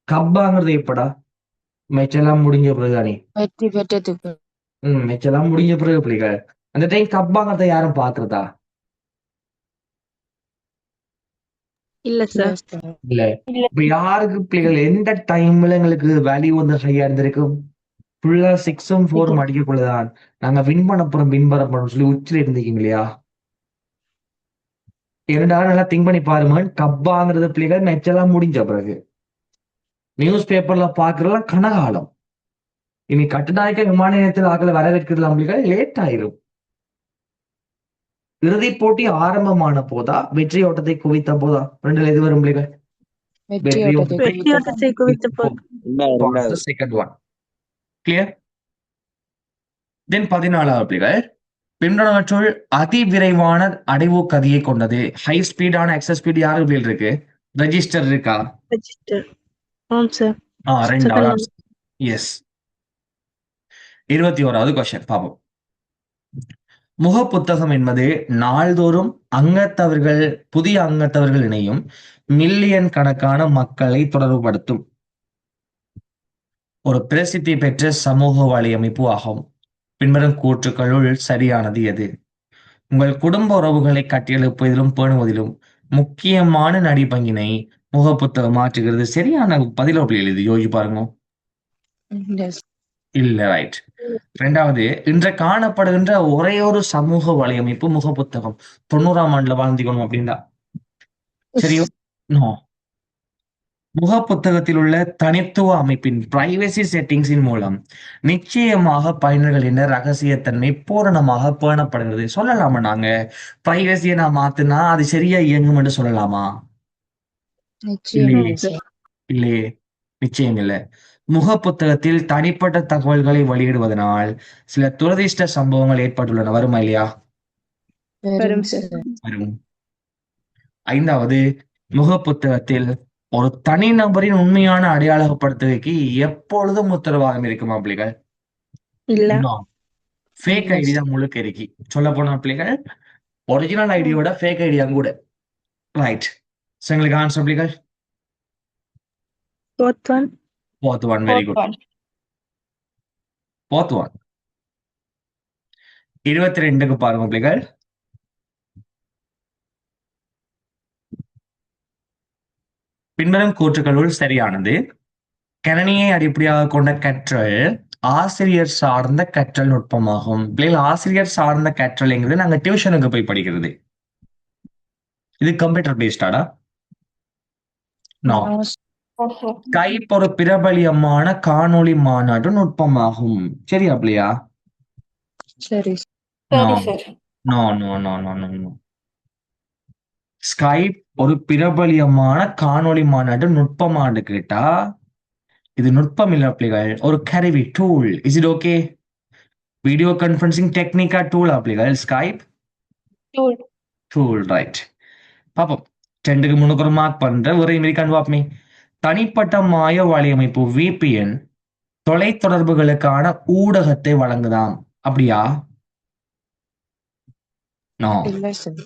கப்பாங்கிறது எப்படா? மெச்செல்லாம் முடிஞ்ச பிறகுதானே. மெச்செல்லாம் முடிஞ்ச பிறகு பிள்ளைகள். அந்த டைம் கப்பாங்கிறத யாரும் பாக்குறதா? இல்ல சார். இல்ல. இப்ப யாருக்கு பிள்ளைகள் எந்த டைம்ல எங்களுக்கு வேல்யூ ஹையா இருந்திருக்கும்? ஃபுல்லா 6ம் 4ம் அடிக்கக்குள்ளதான் நாங்க வின் பண்ண போறோம் சொல்லி உச்சில இருந்தீங்க இல்லையா? 2 நாள் நல்லா திங்க் பண்ணி பாருங்க. கப்பாங்கிறது பிள்ளைகள் மெச்செல்லாம் முடிஞ்ச பிறகு. நியூஸ் பேப்பர்ல பாக்குறதெல்லாம் கனகாலம். இனி கட்டுநாயக்க விமான நிலையத்தில் ஆக்களை வரவேற்கிறது நம்மளுக்கு லேட் ஆயிரும். இறுதிப் போட்டி ஆரம்பமான போதா வெற்றி ஓட்டத்தை குவித்த போதா? ரெண்டுல எது வரும் பிள்ளைகள்? வெற்றி ஓட்டத்தை வெற்றி ஓட்டத்தை குவித்த போது. ரெண்டாவது செகண்ட் ஒன் கிளியர். தென் 14வது பிள்ளைகள் பின்வருவற்றுள் அதிவிரைவான அடைவு கதியை கொண்டது. ஹை ஸ்பீடான எக்ஸஸ் ஸ்பீட் யாருக்கு பிள்ளைகள் இருக்கு? ரெஜிஸ்டர் இருக்கா? ரெஜிஸ்டர். ஆம் சார். ரெண்டாவது எஸ். 21வது கொஸ்டின் பாப்போம். முக புத்தகம் என்பது நாள்தோறும் புதிய அங்கத்தவர்கள் இணையும் மில்லியன் கணக்கான மக்களை தொடர்புபடுத்தும் ஒரு பிரசித்தி பெற்ற சமூக வலையமைப்பு ஆகும். பின்வரும் கூற்றுக்களுள் சரியானது எது? உங்கள் குடும்ப உறவுகளை கட்டியெழுப்புவதிலும் பேணுவதிலும் முக்கியமான நடிப்பங்கினை முகப்புத்தகம் மாற்றுகிறது. சரியான பதில எழுதி யோசிச்சு பாருங்க. இல்ல, ரைட். ரெண்டாவது, இன்று காணப்படுகின்ற ஒரே ஒரு சமூக வலையமைப்பு முகப்புத்தகம். 90ஆம் ஆண்டுல வாழ்ந்துக்கணும் அப்படின்னா சரியோ? நோ. முகப்புத்தகத்தில் உள்ள தனித்துவ அமைப்பின் பிரைவசி செட்டிங்ஸின் மூலம் நிச்சயமாக பயனர்களின் ரகசியத்தன்மை பூரணமாக பேணப்படுகிறது. சொல்லலாமா நாங்க பிரைவசியை நான் மாத்தினா அது சரியா இயங்கும் என்று சொல்லலாமா? இல்லையே, இல்லையே, நிச்சயம் இல்லை. முகப்புத்தகத்தில் தனிப்பட்ட தகவல்களை வெளியிடுவதனால் சில துரதிர்ஷ்ட சம்பவங்கள் ஏற்பட்டுள்ளன. வருமா இல்லையா? வரும் சார். வரும். 5வது, முகப்புத்தகத்தில் ஒரு தனிநபரின் உண்மையான அடையாளப்படுத்துகைக்கு எப்பொழுதும் உத்தரவாதம் இருக்குமா பிள்ளைகள்? இல்ல. ஃபேக் ஐடி தான் முழுக்க இருக்கு. சொல்ல போனா பிள்ளைகள் ஒரிஜினல் ஐடியோட ஃபேக் ஐடி கூட. ரைட். எங்களுக்கு ஆன்சர் பிள்ளைகள் Fourth one. Fourth one, very good. Fourth one. 22க்கு பாருங்க பிள்ளைகள். பின்வரும் கூற்றுக்களுள் சரியானது. கணினியை அடிப்படையாக கொண்ட கற்றல் ஆசிரியர் சார்ந்த கற்றல் நுட்பமாகும். பிள்ளைகள் ஆசிரியர் சார்ந்த கற்றல்ங்கிறது நாங்க டியூஷனுக்கு போய் படிக்கிறது. இது கம்ப்யூட்டர் பேஸ்டாடா? நோ. ஸ்கைப் ஒரு பிரபலியமான காணொளி மாநாடு நுட்பமாகும். சரியா பிள்ளையா? சரி. No no no no no no no. Skype ஒரு பிரபலியமான காணொளி மாநாடு நுட்பமானு கேட்டா இது நுட்பம் இல்ல பிள்ளைகள், ஒரு கருவி, tool. Is it okay? Video conferencing டெக்னிக்கா டூலா பிள்ளைகள் ஸ்கைப்? Tool, right. பாப்போம். 2க்கு 3க்கு ஒரு மார்க் பண்ற ஒரு அமெரிக்கன் வாப்மே. தனிப்பட்ட மாய வலையமைப்பு VPN தொலைத்தொடர்புகளுக்கான ஊடகத்தை வழங்குதாம். அப்படியா? நோ. இல்ல சார்.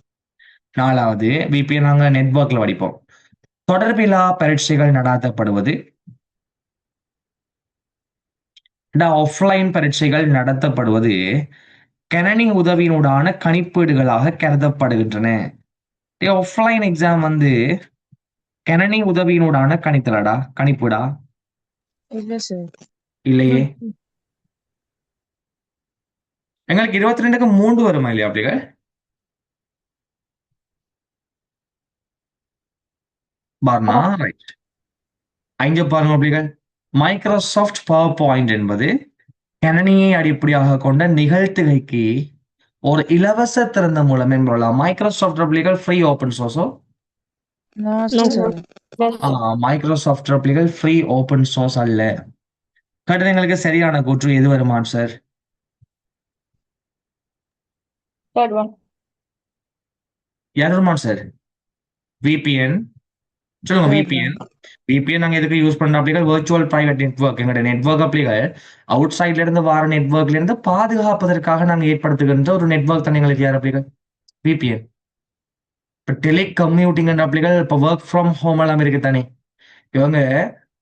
4வது, VPN நாங்க நெட்வொர்க்ல படிப்போம். தொடர்பிலா பரீட்சைகள் நடாத்தப்படுவது. ஆஃப்லைன் பரீட்சைகள் நடத்தப்படுவது கணினி உதவியினூடான கணிப்பீடுகளாக கருதப்படுகின்றன. ஆஃப்லைன் எக்ஸாம் கணினி உதவியினூடான கணிப்பீடா? இல்ல சார். இல்லையே. எங்களுக்கு 22க்கு 3 வருமா இல்லையா அப்படிகள்? பாருமா, ரைட். 5 பாருங்க அப்படிகள். மைக்ரோசாஃப்ட் பவர் பாயிண்ட் என்பது கணினியை அடிப்படையாக கொண்ட நிகழ்த்துகைக்கு ஒரு இலவச திறந்த மூலம் என்பதெல்லாம். மைக்ரோசாஃப்ட் அப்ளிகள் ஃப்ரீ ஓபன் சோர்ஸோ? No sir. மைக்ரோசாஃப்ட் அப்ளிகள் ஃப்ரீ ஓபன் சோர்ஸ் அல்ல. கடிதங்களுக்கு சரியான கூற்று எது வருமா சார்? யார் வருமா சார்? VPN. சொல்லுங்க. VPN நாங்க எதுக்கு யூஸ் பண்றோம் அப்படின்னா virtual private network. எங்களோட நெட்வொர்க் அப்படிகள் அவுட் சைட்ல இருந்து வார நெட்வொர்க்ல இருந்து பாதுகாப்பதற்காக நாங்க ஏற்படுத்துகின்ற ஒரு நெட்வொர்க் தான் எங்களுக்கு யார் அப்படிகள்? VPN. இப்போ டெலிகம்யூட்டிங் அப்படிகள் இப்போ ஒர்க் ஃப்ரம் ஹோம் எல்லாம் இருக்கு தானே. இவங்க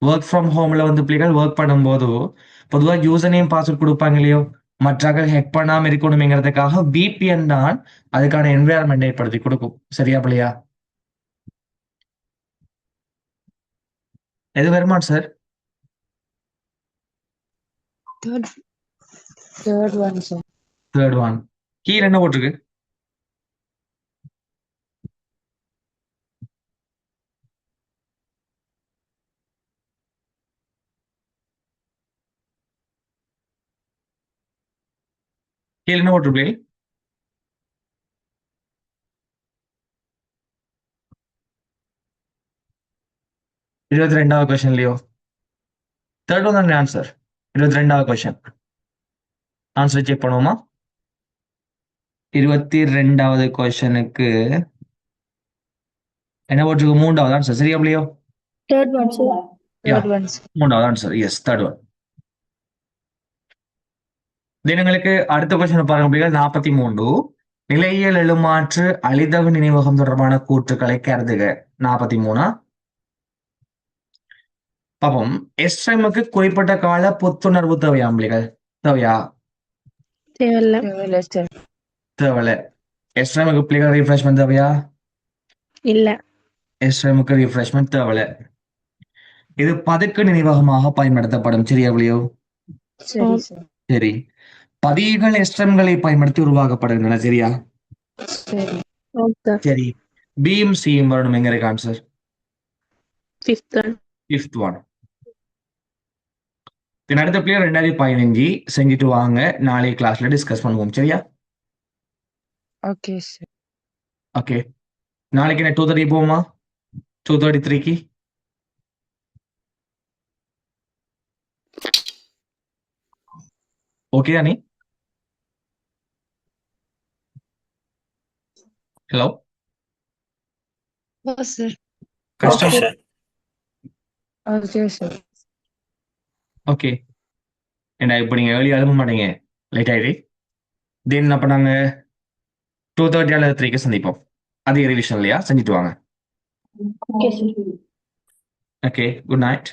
ஒர்க் ஃப்ரம் ஹோம்ல பிள்ளைகள் ஒர்க் பண்ணும்போது பொதுவாக யூசர் நேம் பாஸ்வேர்ட் கொடுப்பாங்க இல்லையோ, மற்றவர்கள் ஹேக் பண்ணாம இருக்கணும்ங்கிறதுக்காக VPN தான் அதுக்கான என்விரான்மெண்ட் ஏற்படுத்தி கொடுக்கும். சரியா பிள்ளையா? எது வருமா sir? Third one sir. Third one. கீழே என்ன போட்டிருக்கு? கீழே என்ன போட்டிருப்பீங்க? இருபத்தி ரெண்டாவது கொஸ்டின்லயோ தேர்ட் ஒன் தானே ஆன்சர். 22வது கொஸ்டின் ஆன்சர் செக் பண்ணுவோமா? 22வது கொஸ்டினுக்கு என்ன போட்டிருக்கு? 3வது ஆன்சர். சரியா இல்லையோ? Third one, sir. Third one, sir. 3வது ஆன்சர். Yes, third one. தினங்களுக்கு அடுத்த கொஸ்டின் பாருங்க பிள்ளைகள். 43 நிலையியல் எழுமாற்று அழிதகு நினைவகம் தொடர்பான கூற்றுக்களை கருதுக. 43 பாப்போம். எஸ்எம்முக்கு குறிப்பிட்ட கால புத்துணர்வு தேவையா பிள்ளைகள்? தேவையா? தேவையில்ல. தேவையில்ல, sir. தேவையில்ல. எஸ்எம்முக்கு பிள்ளைகள் ரீஃப்ரெஷ்மெண்ட் தேவையா? இல்ல. எஸ்எம்முக்கு ரீஃப்ரெஷ்மெண்ட் தேவையில்ல. இது பதுக்கு நினைவகமாக பயன்படுத்தப்படும். சரியா இல்லையோ? சரி, sir. சரி. பதிகள் எஸ்எம்களை பயன்படுத்தி உருவாக்கப்படுகின்றன. சரியா? சரி. Okay. சரி. பியும் சியும் வரணும். எங்க இருக்கு answer? Fifth one. Fifth one. இதன் அடுத்த பிளேயர் 2015 செஞ்சுட்டு வாங்க. நாளைய கிளாஸ்ல டிஸ்கஸ் பண்ணுவோம். சரியா? Okay, sir. ஓகே. நாளைக்கு என்ன 2:30 போவோமா? 2:33க்கு ஓகே அனி? Hello, Yes, sir. கஷ்டம். Okay, sir. ஓகே. ஏன்னா இப்போ நீங்க ஏர்லி எழுத மாட்டீங்க, லேட் ஆயிடு. தென் அப்போ நாங்க 2:30 அல்லது 3க்கு சந்திப்போம். அதே ரிவிஷன் இல்லையா? செஞ்சுட்டு வாங்க. Okay, sir. Okay, good night.